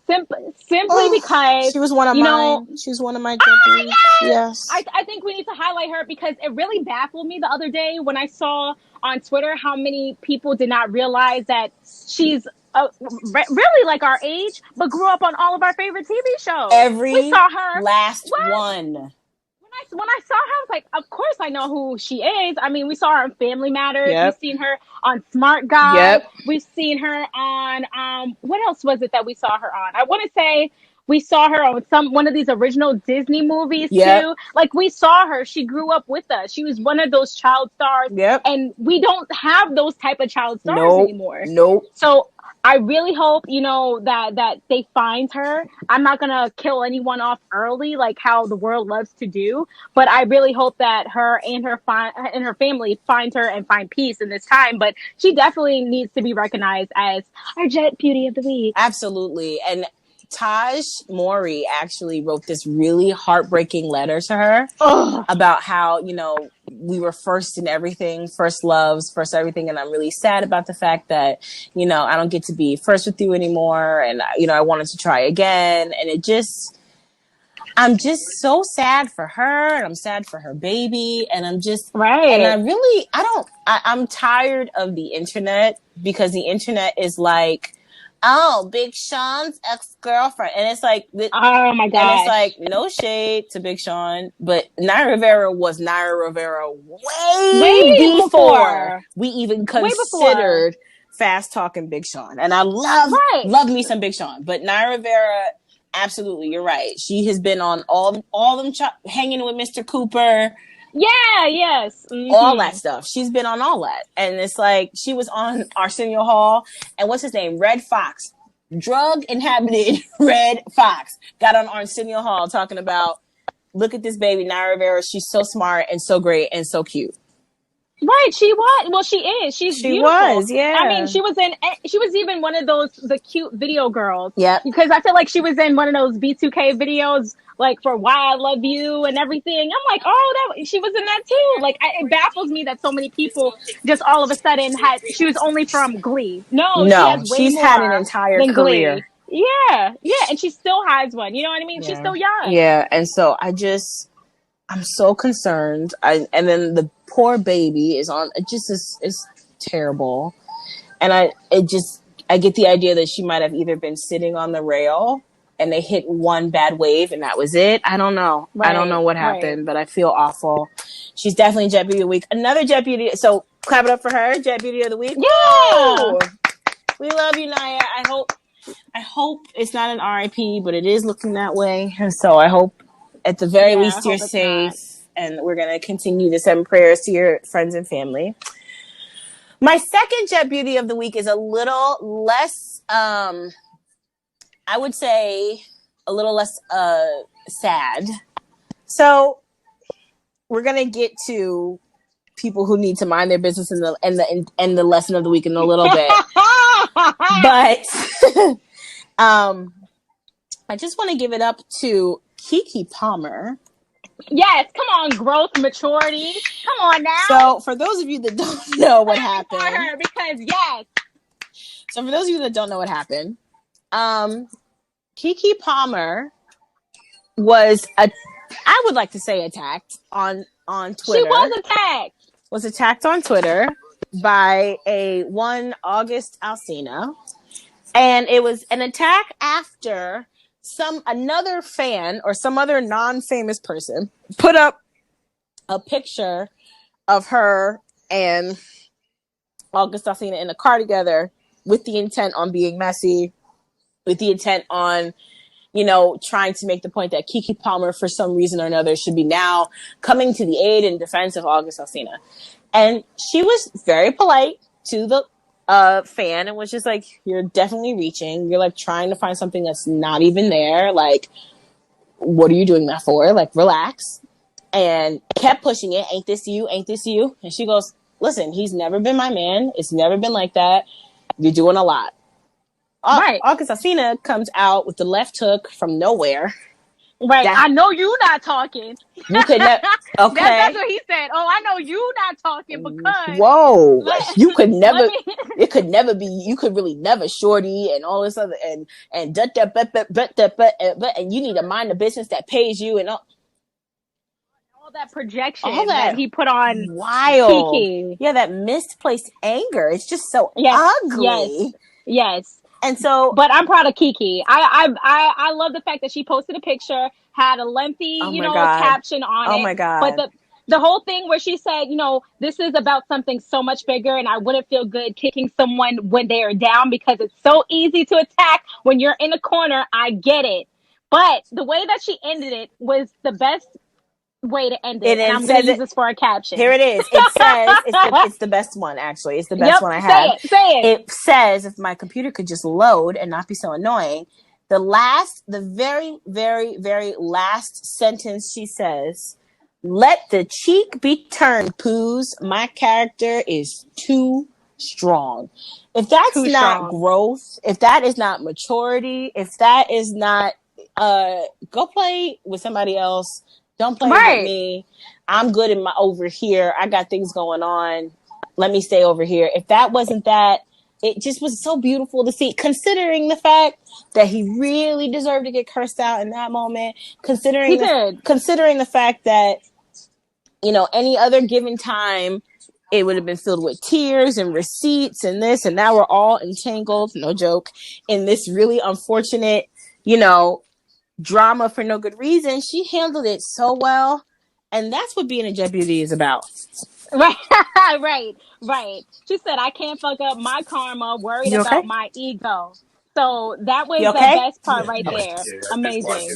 Simply because she was one of mine. She was one of my Jet Beauties. Yes. I think we need to highlight her because it really baffled me the other day when I saw on Twitter how many people did not realize that she's really like our age, but grew up on all of our favorite TV shows. We saw her last one. When I saw her, I was like, of course I know who she is. I mean, we saw her on Family Matters. Yep. We've seen her on Smart Guy. Yep. We've seen her on, what else was it that we saw her on? I want to say we saw her on one of these original Disney movies too. Like we saw her. She grew up with us. She was one of those child stars. Yep. And we don't have those type of child stars anymore. Nope. So I really hope, that they find her. I'm not going to kill anyone off early, like how the world loves to do. But I really hope that her and her family find her and find peace in this time. But she definitely needs to be recognized as our Jet Beauty of the Week. Absolutely. And Taj Mori actually wrote this really heartbreaking letter to her about how, we were first in everything, first loves, first everything. And I'm really sad about the fact that, I don't get to be first with you anymore. And, I wanted to try again. And I'm just so sad for her. And I'm sad for her baby. And I'm just, and I'm tired of the internet because the internet is like, oh, Big Sean's ex-girlfriend. And it's like, oh my God. And it's like, no shade to Big Sean, but NAYA RIVERA was NAYA RIVERA way before we even considered fast talking Big Sean. And I love me some Big Sean, but NAYA RIVERA, absolutely, you're right. She has been on all them hanging with Mr. Cooper. Yeah, yes. Mm-hmm. All that stuff. She's been on all that. And it's like, she was on Arsenio Hall. And what's his name? Red Fox. Drug-inhabited Red Fox got on Arsenio Hall talking about, look at this baby, NAYA RIVERA. She's so smart and so great and so cute. Right, she was. Well, she is. She beautiful. Was, yeah. I mean, she was even one of the cute video girls. Yeah. Because I feel like she was in one of those B2K videos, like for Why I Love You and everything. I'm like, she was in that too. Like, it baffles me that so many people just all of a sudden she was only from Glee. No, she's had an entire career. Glee. Yeah, and she still has one. You know what I mean? Yeah. She's still young. Yeah, and so I'm so concerned. And then the poor baby is on. It just is terrible. And I get the idea that she might have either been sitting on the rail and they hit one bad wave and that was it. I don't know. Right, I don't know what happened, but I feel awful. She's definitely Jet Beauty of the Week. Another Jet Beauty. So clap it up for her. Jet Beauty of the Week. Yeah. Woo! We love you, NAYA. I hope it's not an RIP, but it is looking that way. And so I hope at the very least you're safe. Not. And we're going to continue to send prayers to your friends and family. My second Jet Beauty of the Week is a little less, I would say, a little less sad. So we're going to get to people who need to mind their business in the lesson of the week in a little bit. But I just want to give it up to KeKe Palmer. Yes, come on, growth, maturity. Come on now. So for those of you that don't know what happened, for her, because yes. So for those of you that don't know what happened, KeKe Palmer was I would like to say attacked on Twitter. She was attacked. Was attacked on Twitter by one August Alsina, and it was an attack after another fan or some other non-famous person put up a picture of her and August Alsina in a car together with the intent on being messy, with the intent on, trying to make the point that KeKe Palmer, for some reason or another, should be now coming to the aid and defense of August Alsina. And she was very polite to the fan and was just like, you're definitely reaching. You're like trying to find something that's not even there. Like, what are you doing that for? Like, relax. And kept pushing it. Ain't this you? Ain't this you? And she goes, listen, he's never been my man. It's never been like that. You're doing a lot. Right. August Alsina comes out with the left hook from nowhere. Right. I know you not talking. You could never. Okay. That's what he said. Oh, I know you not talking because. Whoa. You could never. It could never be. You could really never shorty and all this other and and you need to mind the business that pays you and all that projection that he put on wild. KeKe. Yeah, that misplaced anger. It's just so ugly. Yes. And so, but I'm proud of KeKe. I love the fact that she posted a picture, had a lengthy, caption on it. Oh my God. But the whole thing where she said, this is about something so much bigger, and I wouldn't feel good kicking someone when they are down because it's so easy to attack when you're in a corner. I get it. But the way that she ended it was the best way to end it. And I'm going to use this for a caption. Here it is. It says, it's the best one, actually. It's the best one I have. Say it. It says, if my computer could just load and not be so annoying, the very, very, very last sentence she says, let the cheek be turned, poos. My character is too strong. If that's not growth, if that is not maturity, if that is not, go play with somebody else. Don't play with me. I'm good over here. I got things going on. Let me stay over here. If that wasn't that, it just was so beautiful to see, considering the fact that he really deserved to get cursed out in that moment, considering the fact that, any other given time, it would have been filled with tears and receipts and this, and now we're all entangled, no joke, in this really unfortunate, drama for no good reason. She handled it so well, and that's what being a deputy is about. Right. She said, I can't fuck up my karma, worried about my ego. So that was the best part right there. Amazing.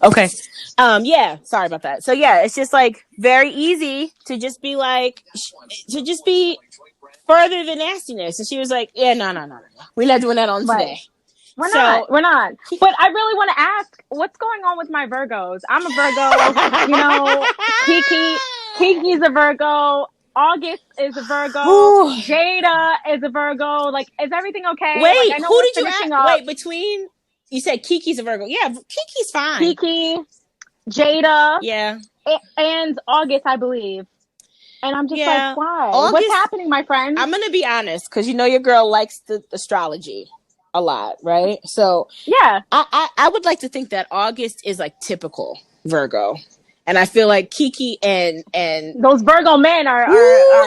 Okay. Sorry about that. So it's just like very easy to just be like, to just be further the nastiness. And she was like, no. We're not doing that on today. We're not. But I really want to ask, what's going on with my Virgos? I'm a Virgo. KeKe's a Virgo. August is a Virgo. Ooh. Jada is a Virgo. Like, is everything okay? Wait, I know who did you ask? Wait, between you said KeKe's a Virgo. Yeah, KeKe's fine. KeKe, Jada, yeah, and August, I believe. And I'm just like, why? What's happening, my friend? I'm gonna be honest, because your girl likes the astrology a lot, right? So yeah, I would like to think that August is like typical Virgo, and I feel like KeKe and those Virgo men are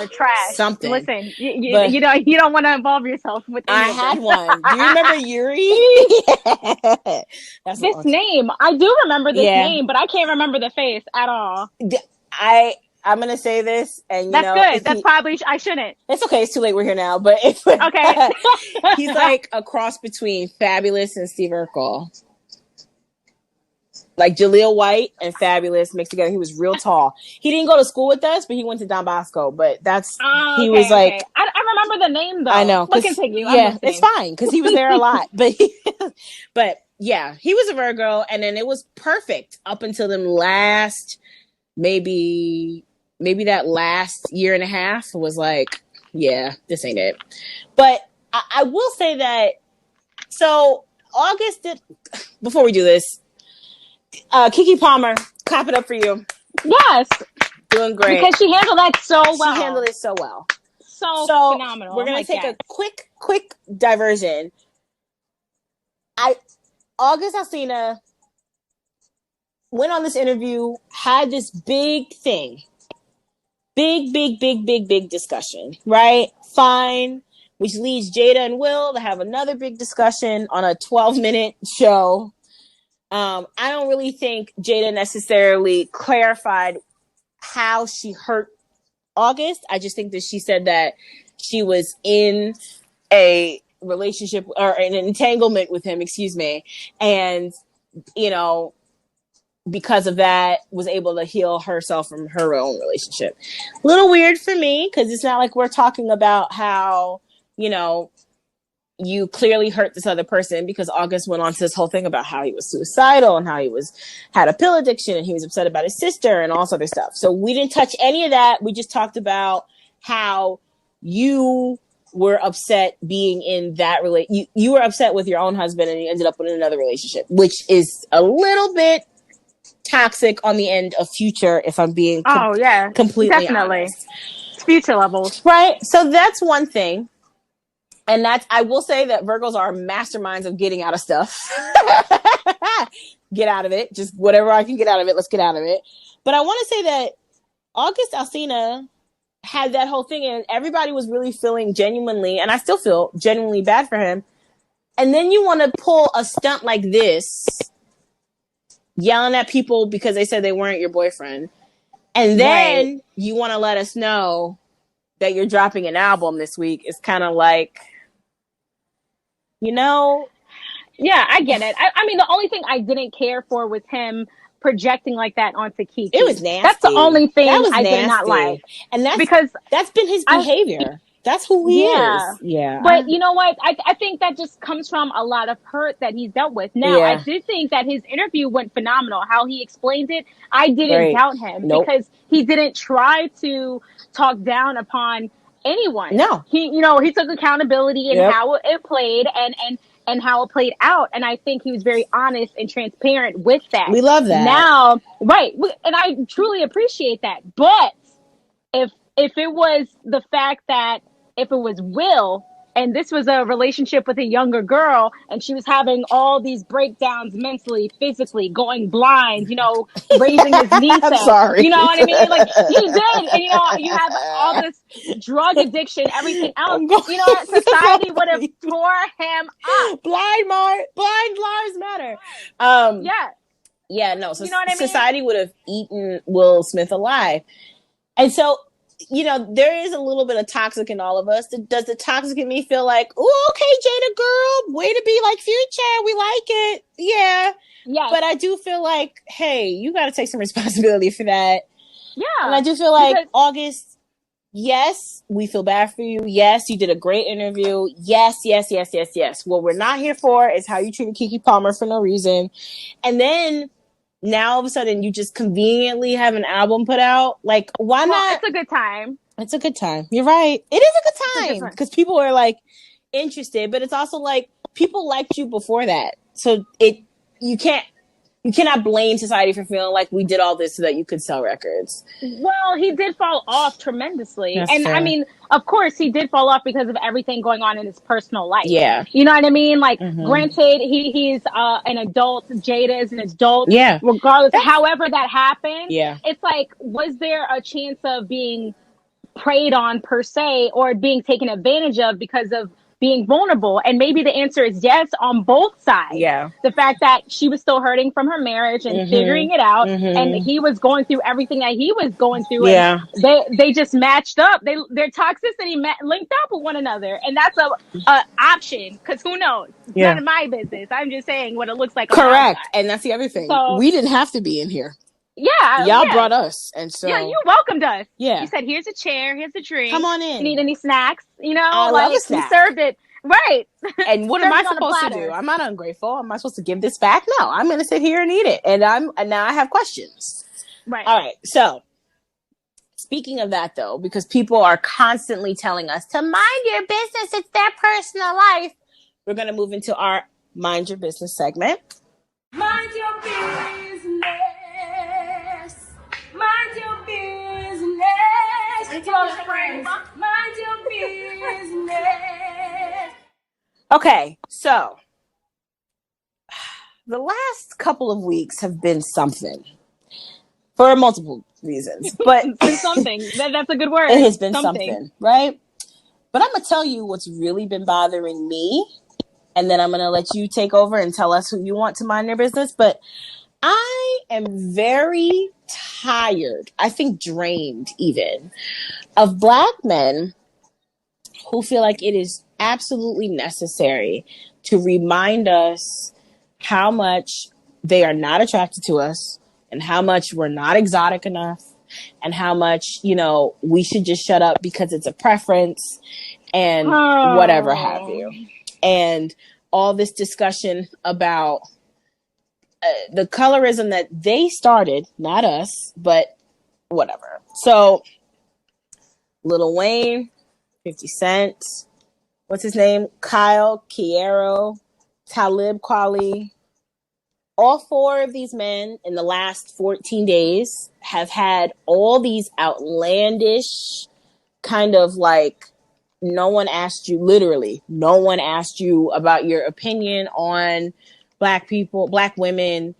trash. Something. Listen, you don't want to involve yourself with. I had one. Do you remember Yuri? That's this name. I do remember this name, but I can't remember the face at all. I'm gonna say this, and that's good. That's probably I shouldn't. It's okay. It's too late. We're here now. But okay. He's like a cross between Fabulous and Steve Urkel. Like Jaleel White and Fabulous mixed together. He was real tall. He didn't go to school with us, but he went to Don Bosco. But he was like. Okay. I remember the name though. I know. But continue. Yeah, it's fine because he was there a lot. But yeah, he was a Virgo, and then it was perfect up until them last maybe that last year and a half was like, yeah, this ain't it. But I will say that, so August did. Before we do this, KeKe Palmer, clap it up for you. Yes, Doing great because she handled that so well. She handled it so well. So phenomenal. We're gonna take a quick diversion. August Alsina went on this interview, had this big thing, big discussion, right? Fine, which leads Jada and Will to have another big discussion on a 12-minute show. I don't really think Jada necessarily clarified how she hurt August. I just think that she said that she was in a relationship or an entanglement with him, and because of that was able to heal herself from her own relationship. A little weird for me, because it's not like we're talking about how you clearly hurt this other person, because August went on to this whole thing about how he was suicidal and how he had a pill addiction and he was upset about his sister and all this other stuff. So we didn't touch any of that. We just talked about how you were upset being in that you were upset with your own husband and you ended up in another relationship, which is a little bit toxic on the end of Future, if I'm being completely definitely honest. Future levels, right? So that's one thing. And I will say that Virgos are masterminds of getting out of stuff. Get out of it. Just whatever I can get out of it, let's get out of it. But I want to say that August Alsina had that whole thing, and everybody was really feeling genuinely, and I still feel genuinely bad for him. And then you want to pull a stunt like this, yelling at people because they said they weren't your boyfriend. And then you want to let us know that you're dropping an album this week. It's kind of like, Yeah, I get it. I mean, the only thing I didn't care for was him projecting like that onto KeKe. It was nasty. That's the only thing I did not like. And that's because that's been his behavior. That's who he is. Yeah. But you know what? I think that just comes from a lot of hurt that he's dealt with. Now, I did think that his interview went phenomenal. How he explained it, I didn't doubt him because he didn't try to talk down upon anyone. No. He took accountability in how it played and how it played out. And I think he was very honest and transparent with that. We love that. Now, and I truly appreciate that. But if it was the fact that if it was Will, and this was a relationship with a younger girl, and she was having all these breakdowns mentally, physically, going blind, raising his knee cell. I'm sorry. You know what I mean? Like, he did. And, you have all this drug addiction, everything else. Society would have tore him up. Blind lives matter. Yeah, no. So you know what I mean? Society would have eaten Will Smith alive. And so, there is a little bit of toxic in all of us. Does the toxic in me feel like, oh, okay, Jada girl, way to be like Future. We like it. Yeah. Yes. But I do feel like, hey, you got to take some responsibility for that. Yeah. And I do feel like August, yes, we feel bad for you. Yes, you did a great interview. Yes. What we're not here for is how you treated KeKe Palmer for no reason. And then now all of a sudden you just conveniently have an album put out. Like, why not? It's a good time. It's a good time. You're right. It is a good time because people are like interested, but it's also like people liked you before that. So you cannot blame society for feeling like we did all this so that you could sell records. Well, he did fall off tremendously. That's and fair. I mean, of course he did fall off because of everything going on in his personal life. Yeah. You know what I mean? Like, granted, he's an adult. Jada is an adult. Yeah. Regardless, however that happened. Yeah. It's like, was there a chance of being preyed on per se, or being taken advantage of because of being vulnerable? And maybe the answer is yes on both sides. Yeah. The fact that she was still hurting from her marriage and figuring it out, and he was going through everything that he was going through. Yeah. And they just matched up. Their toxicity linked up with one another, and that's a option, because who knows? It's none of my business. I'm just saying what it looks like. Correct. And that's the other thing. So, we didn't have to be in here. Yeah. Y'all brought us. And so. Yeah, you welcomed us. Yeah. You said, here's a chair, here's a drink. Come on in. You need any snacks? I love a snack. You served it. Right. And what am I supposed to do? I'm not ungrateful. Am I supposed to give this back? No, I'm going to sit here and eat it. And now I have questions. Right. All right. So speaking of that, though, because people are constantly telling us to mind your business, it's their personal life, we're going to move into our Mind Your Business segment. Mind your business. Mind your business. Close friends. Mind your business. Okay, so the last couple of weeks have been something for multiple reasons, but It's been something. That's a good word. it has been something, right? But I'm going to tell you what's really been bothering me, and then I'm going to let you take over and tell us who you want to mind their business. But I am very tired, I think drained even, of Black men who feel like it is absolutely necessary to remind us how much they are not attracted to us and how much we're not exotic enough and how much, we should just shut up because it's a preference and whatever have you. And all this discussion about the colorism that they started, not us, but whatever. So Lil Wayne, 50 Cent, what's his name? Kyle, Kiero, Talib Kweli. All four of these men in the last 14 days have had all these outlandish kind of like, no one asked you, literally, no one asked you about your opinion on Black people, Black women,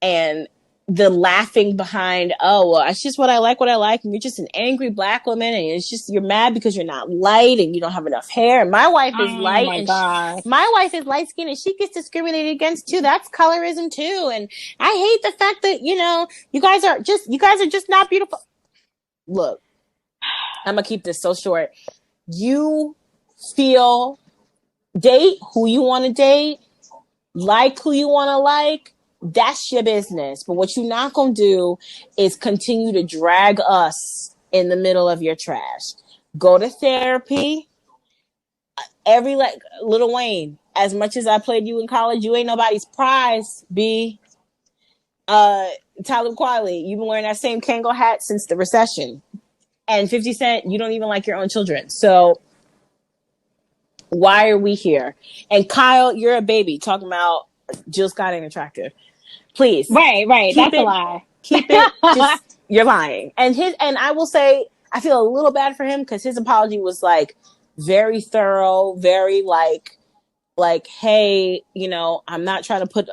and the laughing behind, oh, well, it's just what I like, and you're just an angry Black woman, and it's just, you're mad because you're not light, and you don't have enough hair, and my wife is light, and my wife is light-skinned, and she gets discriminated against, too. That's colorism, too, and I hate the fact that, you guys are just not beautiful. Look, I'm gonna keep this so short. You date who you want to date, like who you want to like, that's your business. But what you're not going to do is continue to drag us in the middle of your trash. Go to therapy. Lil Wayne, as much as I played you in college, you ain't nobody's prize, B. Talib Kweli, you've been wearing that same Kango hat since the recession. And 50 Cent, you don't even like your own children. So why are we here? And Kyle, you're a baby talking about Jill Scott ain't attractive. Please. Right. That's a lie. Keep it. You're lying. And I will say, I feel a little bad for him because his apology was like very thorough, very like, hey, I'm not trying to put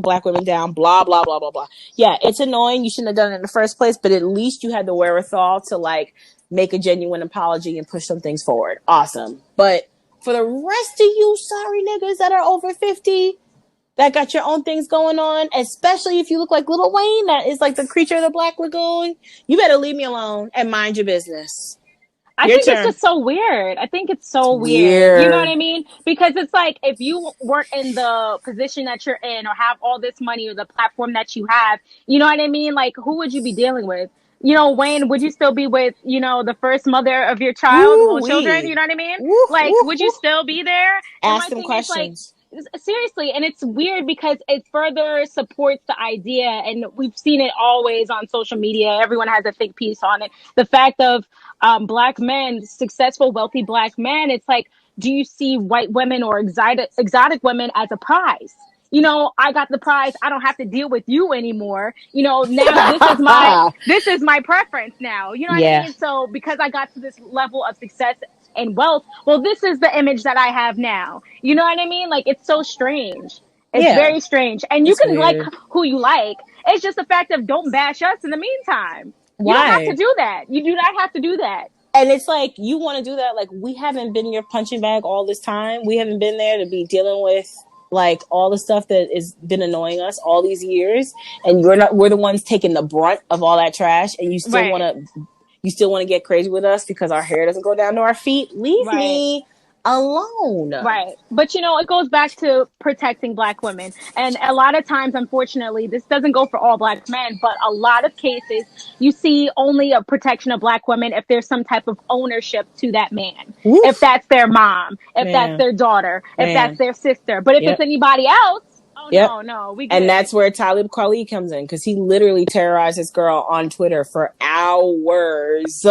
Black women down, blah, blah, blah, blah, blah. Yeah, it's annoying. You shouldn't have done it in the first place, but at least you had the wherewithal to like make a genuine apology and push some things forward. Awesome. But for the rest of you sorry niggas that are over 50, that got your own things going on, especially if you look like Lil Wayne, that is like the creature of the Black Lagoon, you better leave me alone and mind your business. I think it's just so weird. I think it's so weird. You know what I mean? Because it's like, if you weren't in the position that you're in or have all this money or the platform that you have, you know what I mean? Like, who would you be dealing with? Wayne, would you still be with, the first mother of your child or children? You know what I mean? Would you still be there? Ask them questions. Seriously, and it's weird because it further supports the idea, and we've seen it always on social media. Everyone has a think piece on it. The fact of Black men, successful, wealthy Black men, it's like, do you see white women or exotic women as a prize? I got the prize. I don't have to deal with you anymore. Now this is my preference now. You know what I mean? So because I got to this level of success and wealth, well, this is the image that I have now. You know what I mean? Like, it's so strange. It's very strange. And you can weird. Like who you like. It's just the fact of don't bash us in the meantime. Why? You don't have to do that. You do not have to do that. And it's like, you want to do that. Like, we haven't been your punching bag all this time. We haven't been there to be dealing with like all the stuff that has been annoying us all these years. And we're the ones taking the brunt of all that trash. And you still want to get crazy with us because our hair doesn't go down to our feet. Leave me alone. Right. But it goes back to protecting Black women. And a lot of times, unfortunately, this doesn't go for all Black men, but a lot of cases you see only a protection of Black women if there's some type of ownership to that man. Oof. If that's their mom, if that's their daughter, if that's their sister. But if it's anybody else, no, we good. And that's where Talib Kweli comes in, because he literally terrorized this girl on Twitter for hours.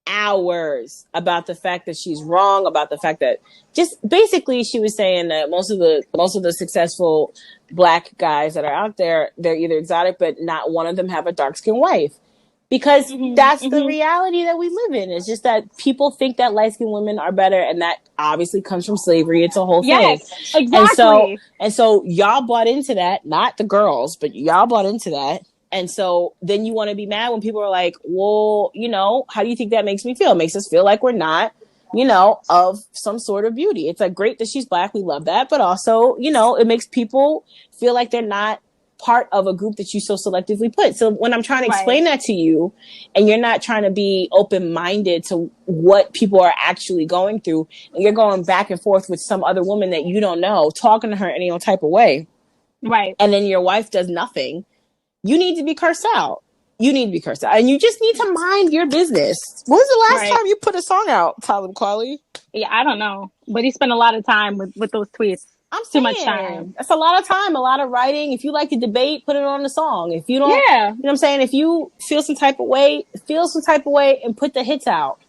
hours about the fact that she's wrong, about the fact that just basically she was saying that most of the successful black guys that are out there, they're either exotic, but not one of them have a dark-skinned wife. Because that's the reality that we live in. It's just that people think that light-skinned women are better, and that obviously comes from slavery. It's a whole thing. Yes, exactly. And so y'all bought into that, not the girls, but y'all bought into that. And so then you want to be mad when people are like, well, you know, how do you think that makes me feel? It makes us feel like we're not, you know, of some sort of beauty. It's like, great that she's black. We love that. But also, you know, it makes people feel like they're not part of a group that you so selectively put. So when I'm trying to explain that to you and you're not trying to be open-minded to what people are actually going through, and you're going back and forth with some other woman that you don't know, talking to her any old type of way. Right. And then your wife does nothing. You need to be cursed out. You need to be cursed out. And you just need to mind your business. When was the last time you put a song out, Talib Kweli? Yeah, I don't know. But he spent a lot of time with those tweets. I'm too much time. That's a lot of time, a lot of writing. If you like to debate, put it on the song. If you don't, you know what I'm saying? If you feel some type of way and put the hits out.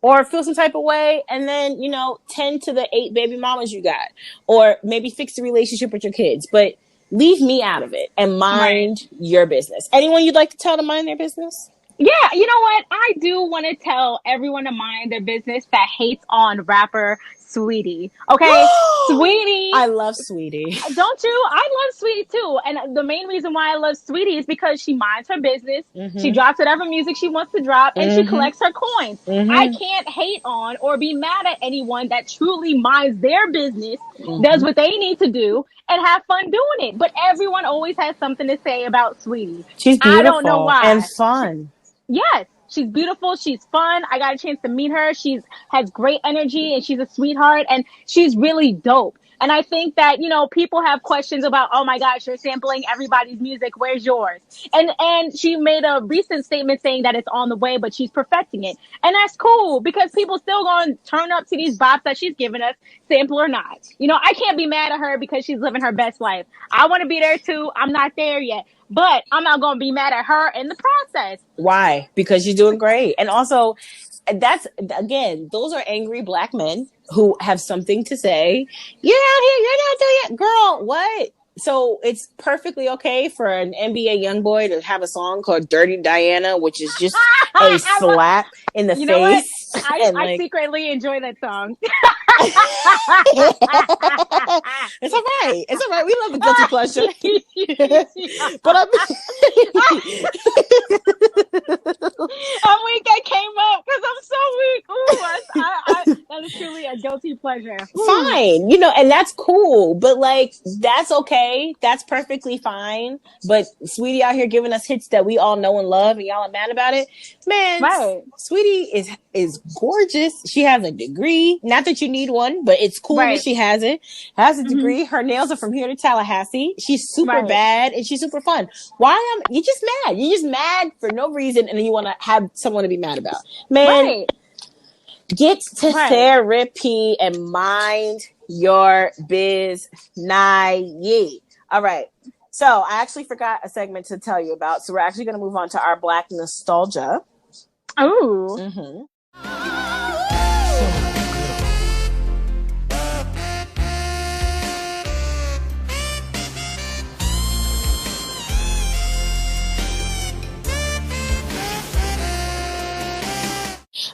Or feel some type of way and then, you know, tend to the 8 baby mamas you got. Or maybe fix the relationship with your kids. But leave me out of it and mind your business. Anyone you'd like to tell to mind their business? Yeah, you know what? I do want to tell everyone to mind their business that hates on rapper Sweetie. Okay? Sweetie. I love Sweetie. Don't you? I love Sweetie too. And the main reason why I love Sweetie is because she minds her business. She drops whatever music she wants to drop and she collects her coins. I can't hate on or be mad at anyone that truly minds their business, does what they need to do, and have fun doing it. But everyone always has something to say about Sweetie. She's beautiful. I don't know why. And fun. Yes. She's beautiful. She's fun. I got a chance to meet her. She's has great energy and she's a sweetheart and she's really dope. And I think that, you know, people have questions about, oh my gosh, you're sampling everybody's music. Where's yours? And she made a recent statement saying that it's on the way, but she's perfecting it. And that's cool because people still going to turn up to these bops that she's giving us, sample or not. You know, I can't be mad at her because she's living her best life. I want to be there too. I'm not there yet. But I'm not going to be mad at her in the process. Why? Because she's doing great. And also, that's, again, those are angry black men who have something to say. You're out here, you're not doing it. Girl, what? So it's perfectly okay for an NBA young boy to have a song called Dirty Diana, which is just a slap in the face. I secretly enjoy that song. It's all right. It's all right. We love the guilty pleasure. But I'm weak. I came up because I'm so weak. Ooh, that is truly a guilty pleasure. Fine. You know, and that's cool. But like, that's okay. That's perfectly fine. But Sweetie out here giving us hits that we all know and love, and y'all are mad about it. Man, Sweetie is gorgeous. She has a degree. Not that you need one, but it's cool that she has it. Has a degree. Her nails are from here to Tallahassee. She's super bad and she's super fun. You're just mad. You're just mad for no reason, and then you want to have someone to be mad about. Man, get to therapy and mind your biz. NAYA. All right. So I actually forgot a segment to tell you about. So we're actually going to move on to our black nostalgia. Oh.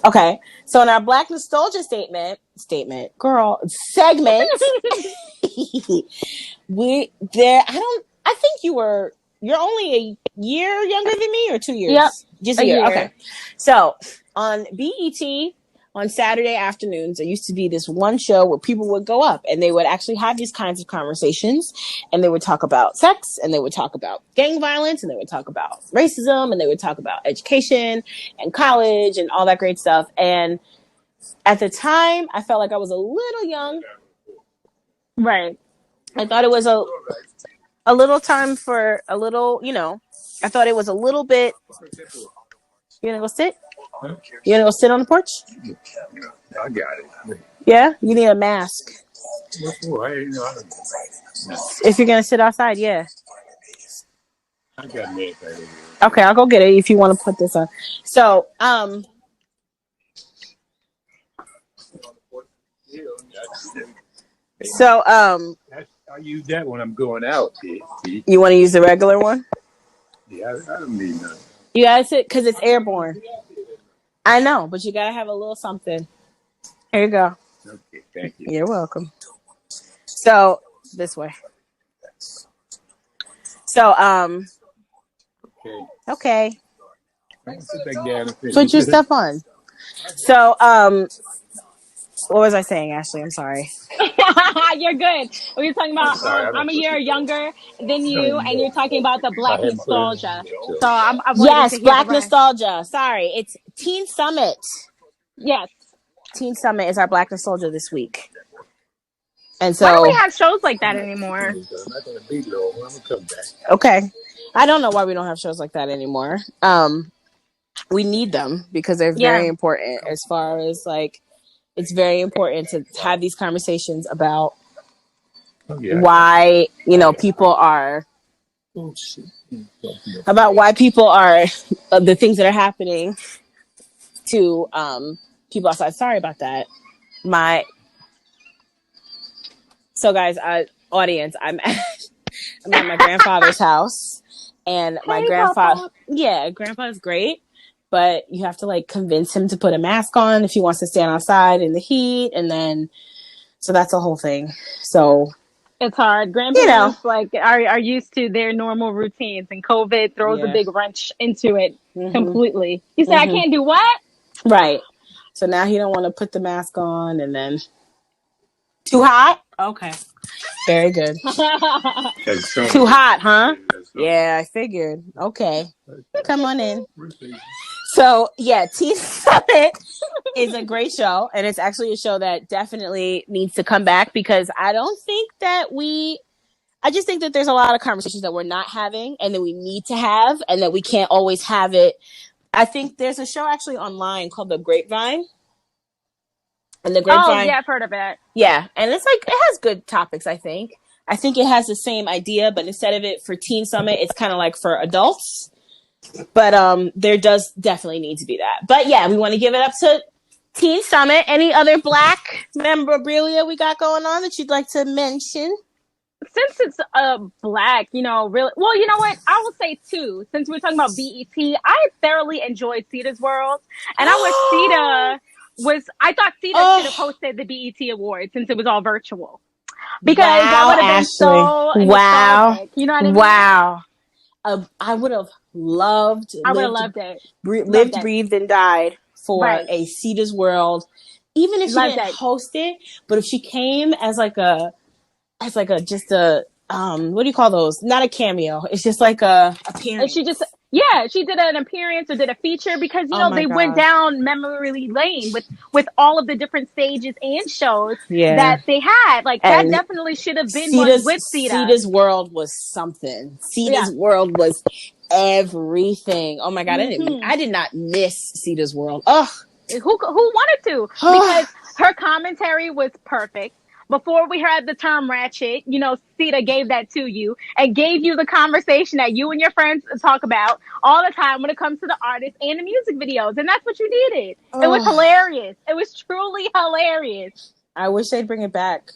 Okay, so in our black nostalgia segment, I think you're only a year younger than me, or 2 years? Yep. Just a year. Okay. So on BET, on Saturday afternoons, there used to be this one show where people would go up and they would actually have these kinds of conversations, and they would talk about sex, and they would talk about gang violence, and they would talk about racism, and they would talk about education and college and all that great stuff. And at the time, I felt like I was a little young. Right. I thought it was a little time for a little, you know, I thought it was a little bit. You gonna go sit? You gonna go sit on the porch? I got it. Yeah? You need a mask. If you're gonna sit outside, yeah. I got a mask right over here. Okay, I'll go get it if you want to put this on. So, So, I use that when I'm going out. See? you want to use the regular one? Yeah, I don't need none. You guys, because it's airborne. I know, but you gotta have a little something. Here you go. Okay, thank you. You're welcome. So this way. So okay. Sit back down and finish. Put your stuff on. So what was I saying, Ashley? I'm sorry. You're good. We were talking about I'm a year younger than you, and you're talking about the Black nostalgia. So I'm waiting to hear Black the rest. nostalgia. Sorry, it's Teen Summit. Yes. Teen Summit is our Black nostalgia this week. And so why don't we have shows like that anymore? I'm not gonna be long. I'm gonna come back. Okay. I don't know why we don't have shows like that anymore. We need them because they're very important as far as like it's very important to have these conversations about why, people are about why people are the things that are happening to people outside. Sorry about that. So guys, audience, I'm at my grandfather's house, and my grandpa's great, but you have to like convince him to put a mask on if he wants to stand outside in the heat, and then so that's a whole thing. So it's hard. Grandparents are used to their normal routines, and COVID throws a big wrench into it completely. You say I can't do what? Right. So now he don't want to put the mask on, and then too hot. Okay. Very good. Too hot, huh? Yeah, I figured. Okay. Come on in. So, yeah, Teen Summit is a great show. And it's actually a show that definitely needs to come back because I just think that there's a lot of conversations that we're not having and that we need to have and that we can't always have it. I think there's a show actually online called The Grapevine. And The Grapevine. Oh, yeah, I've heard of it. Yeah, and it's like, it has good topics, I think. I think it has the same idea, but instead of it for Teen Summit, it's kind of like for adults. But there does definitely need to be that. But yeah, we want to give it up to Teen Summit. Any other Black memorabilia we got going on that you'd like to mention? Since it's Black, really, well, you know what? I will say too, since we're talking about BET, I thoroughly enjoyed Sita's World. And I thought Sita should have hosted the BET Awards since it was all virtual. Because that would have been so nostalgic. You know what I mean? Wow. I would have loved it. Lived, breathed, and died for a Sita's World. Even if she didn't host it, but if she came as like a what do you call those? Not a cameo. It's just like a appearance. She did an appearance or did a feature because they went down memory lane with all of the different stages and shows that they had. Like that definitely should have been one with Sita. Sita's World was something. Sita's World was everything. Oh my God, I did not miss Sita's World. Ugh. Who wanted to? Because her commentary was perfect. Before we heard the term ratchet, Sita gave that to you and gave you the conversation that you and your friends talk about all the time when it comes to the artists and the music videos. And that's what you needed. It was hilarious. It was truly hilarious. I wish they'd bring it back.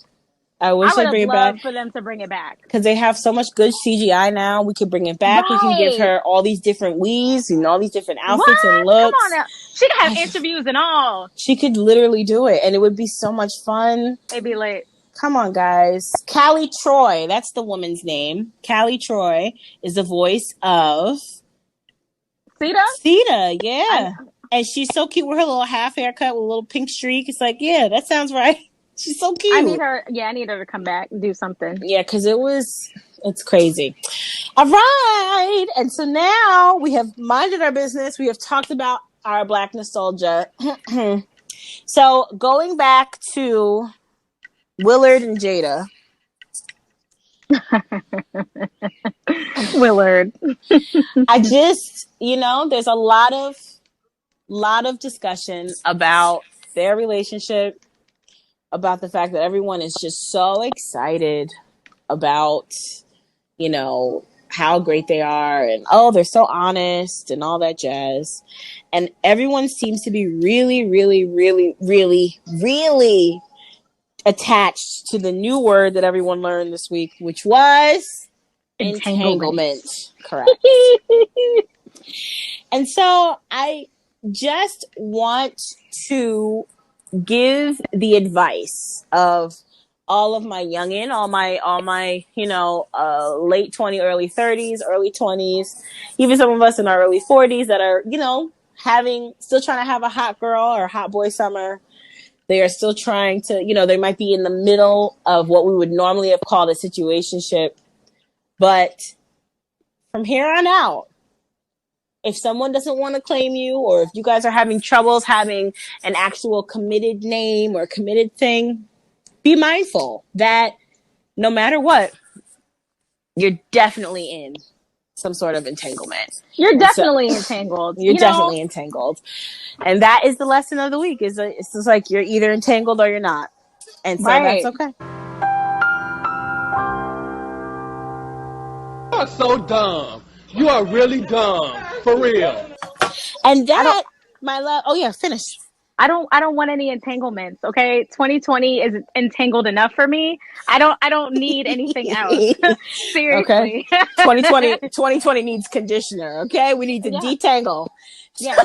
I would have loved for them to bring it back. Because they have so much good CGI now. We could bring it back. Right. We can give her all these different weaves and all these different outfits and looks. Come on now. She could have interviews and all. She could literally do it. And it would be so much fun. It'd be lit. Come on, guys. Callie Troy. That's the woman's name. Callie Troy is the voice of... Sita, yeah. And she's so cute with her little half haircut with a little pink streak. It's like, yeah, that sounds right. She's so cute. I need her to come back and do something. Yeah, because it's crazy. All right. And so now we have minded our business. We have talked about our Black nostalgia. So going back to Willard and Jada. Willard. I just, there's a lot of discussion about their relationship, about the fact that everyone is just so excited about, how great they are and, they're so honest and all that jazz. And everyone seems to be really, really, really, really, really attached to the new word that everyone learned this week, which was entanglement. Correct. And so I just want to give the advice of all of my youngin, all my, late 20s, early 30s, early 20s, even some of us in our early 40s that are, still trying to have a hot girl or hot boy summer. They are still trying to, they might be in the middle of what we would normally have called a situationship. But from here on out, if someone doesn't want to claim you, or if you guys are having troubles having an actual committed name or committed thing, be mindful that no matter what, you're definitely in some sort of entanglement. You're definitely entangled. You're definitely entangled. And that is the lesson of the week. It's just like you're either entangled or you're not. And so that's okay. You are so dumb. You are really dumb. For real. And that, my love. Oh yeah, finish. I don't want any entanglements. Okay, 2020 is entangled enough for me. I don't need anything else. Seriously. Okay. 2020 needs conditioner. Okay, we need to detangle. Yeah.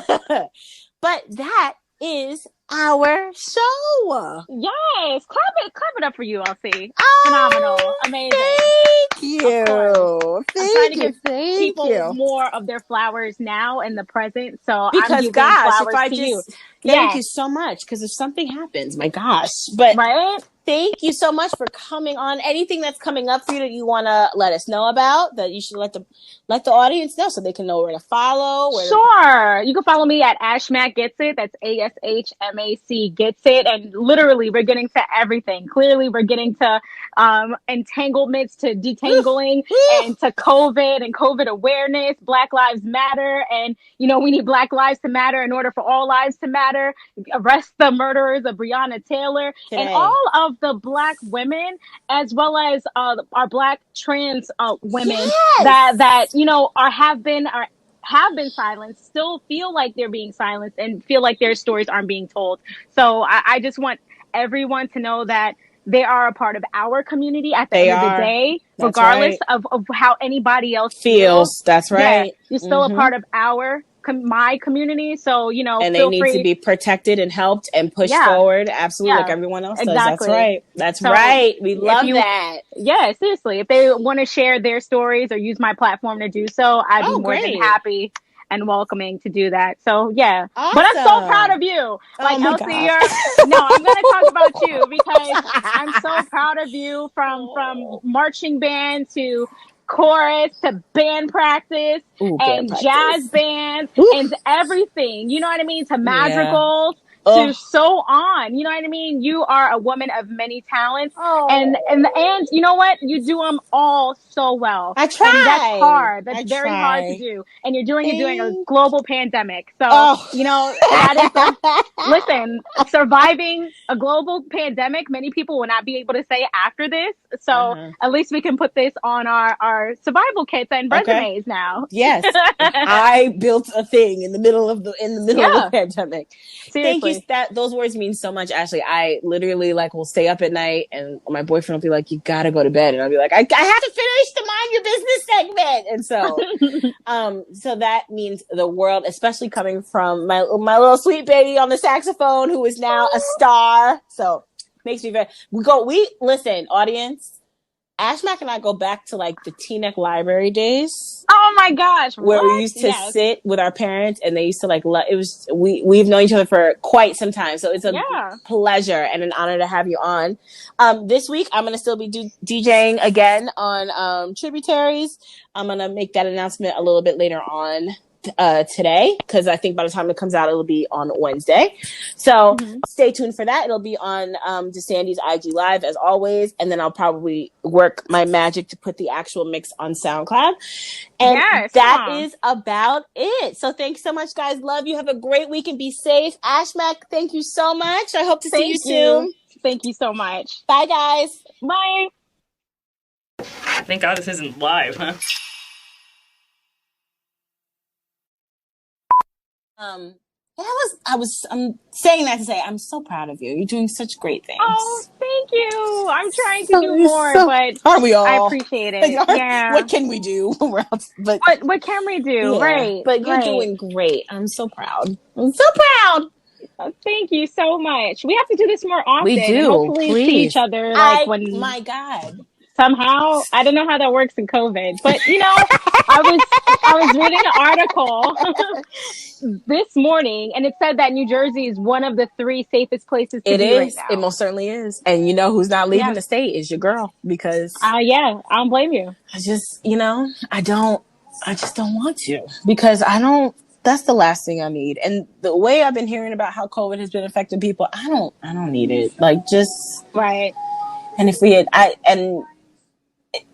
But that is our show. Yes, clap it up for you, LC. Oh, phenomenal, amazing. Thank you. I'm trying to give people more of their flowers now in the present. So because I'm giving gosh, flowers if I to just you. Thank you so much. Because if something happens, my gosh, but thank you so much for coming on. Anything that's coming up for you that you want to let us know about, that you should let the audience know so they can know where to follow. Sure. You can follow me at AshMac Gets It. That's ASHMAC Gets It. And literally, we're getting to everything. Clearly, we're getting to entanglements, to detangling, and to COVID and COVID awareness, Black Lives Matter. And, we need Black lives to matter in order for all lives to matter. Arrest the murderers of Breonna Taylor. Today. And all of the Black women, as well as our Black trans women that have been silenced, still feel like they're being silenced and feel like their stories aren't being told. So I just want everyone to know that they are a part of our community at the end of the day, regardless of how anybody else feels. That's right. Yeah, you're still a part of my community. So, and they need to be protected and helped and pushed forward. Absolutely. Like everyone else does. That's right. That's right. We love that. Yeah, seriously. If they want to share their stories or use my platform to do so, I'd be more than happy and welcoming to do that. So yeah, awesome. But I'm so proud of you. Like Elsie, I'm going to talk about you because I'm so proud of you from marching band to chorus to band practice and jazz bands and everything. You know what I mean? To madrigals. To so on, you know what I mean? You are a woman of many talents, and you know what? You do them all so well. I try. And that's hard. That's very hard to do, and you're doing it during a global pandemic. So that is listen. Surviving a global pandemic, many people will not be able to say after this. So at least we can put this on our survival kits and resumes now. Yes, I built a thing in the middle of the pandemic. Seriously. Thank you. Those words mean so much, Ashley. I literally will stay up at night and my boyfriend will be like, you gotta go to bed. And I'll be like, I have to finish the Mind Your Business segment. And so, so that means the world, especially coming from my little sweet baby on the saxophone, who is now a star. So makes me listen, audience. AshMac and I go back to the Teaneck Library days. Oh my gosh! Where we used to sit with our parents, and they used to we've known each other for quite some time, so it's a pleasure and an honor to have you on. This week I'm gonna still be DJing again on Tributaries. I'm gonna make that announcement a little bit later on today, because I think by the time it comes out it'll be on Wednesday, so stay tuned for that. It'll be on DeSandies IG Live as always, and then I'll probably work my magic to put the actual mix on SoundCloud, and that is about it. So thanks so much, guys. Love you. Have a great week and be safe. AshMac, thank you so much. I hope to see you soon. Thank you so much. Bye guys. Bye. Thank God this isn't live, huh? I'm saying that to say I'm so proud of you. You're doing such great things. Oh, thank Thank you. I'm trying to do more, but aren't we all? I appreciate it. Yeah. What can we do? But what can we do? yeah, Right. but you're right. doing great. I'm so proud. I'm so proud. Thank you so much. We have to do this more often. We do. And hopefully Please. see each other like when my God. somehow. I don't know how that works in COVID, but you know, I was reading an article this morning, and it said that New Jersey is one of the 3 safest places to be right now. It most certainly is. And you know who's not leaving Yeah. the state is your girl, because Yeah, I don't blame you. I just, I just don't want to, because that's the last thing I need. And the way I've been hearing about how COVID has been affecting people, I don't need it. Like, just Right. and if and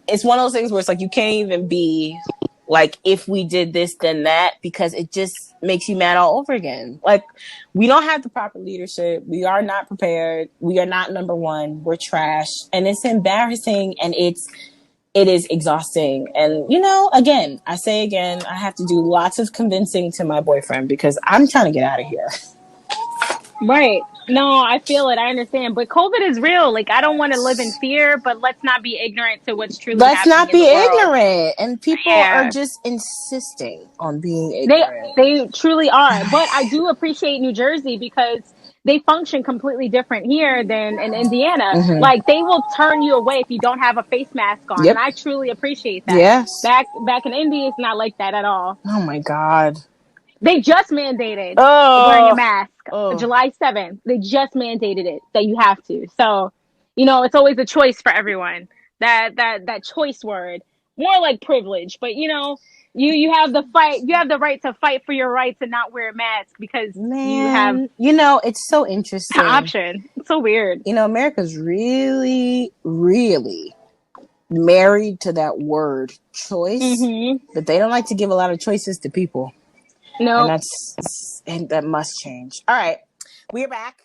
it's one of those things where it's like, you can't even be like, if we did this, then that, because it just makes you mad all over again. Like, we don't have the proper leadership. We are not prepared. We are not number one. We're trash. And it's embarrassing, and it is exhausting. And, again, I have to do lots of convincing to my boyfriend, because I'm trying to get out of here. Right. No, I feel it. I understand. But COVID is real. Like, I don't want to live in fear, but let's not be ignorant to what's truly happening. Let's not be ignorant. And people Yeah. are just insisting on being ignorant. They truly are. But I do appreciate New Jersey, because they function completely different here than in Indiana. Mm-hmm. Like, they will turn you away if you don't have a face mask on. Yep. And I truly appreciate that. Yes. Back in India, it's not like that at all. Oh, my God. They just mandated wearing a mask. July 7th. They just mandated it, that you have to. So, it's always a choice for everyone. That choice word. More like privilege. But, you have the right to fight for your right to not wear a mask, because you have it's so interesting. an option. It's so weird. America's really, really married to that word choice, Mm-hmm. but they don't like to give a lot of choices to people. No. And that must change. All right. We're back.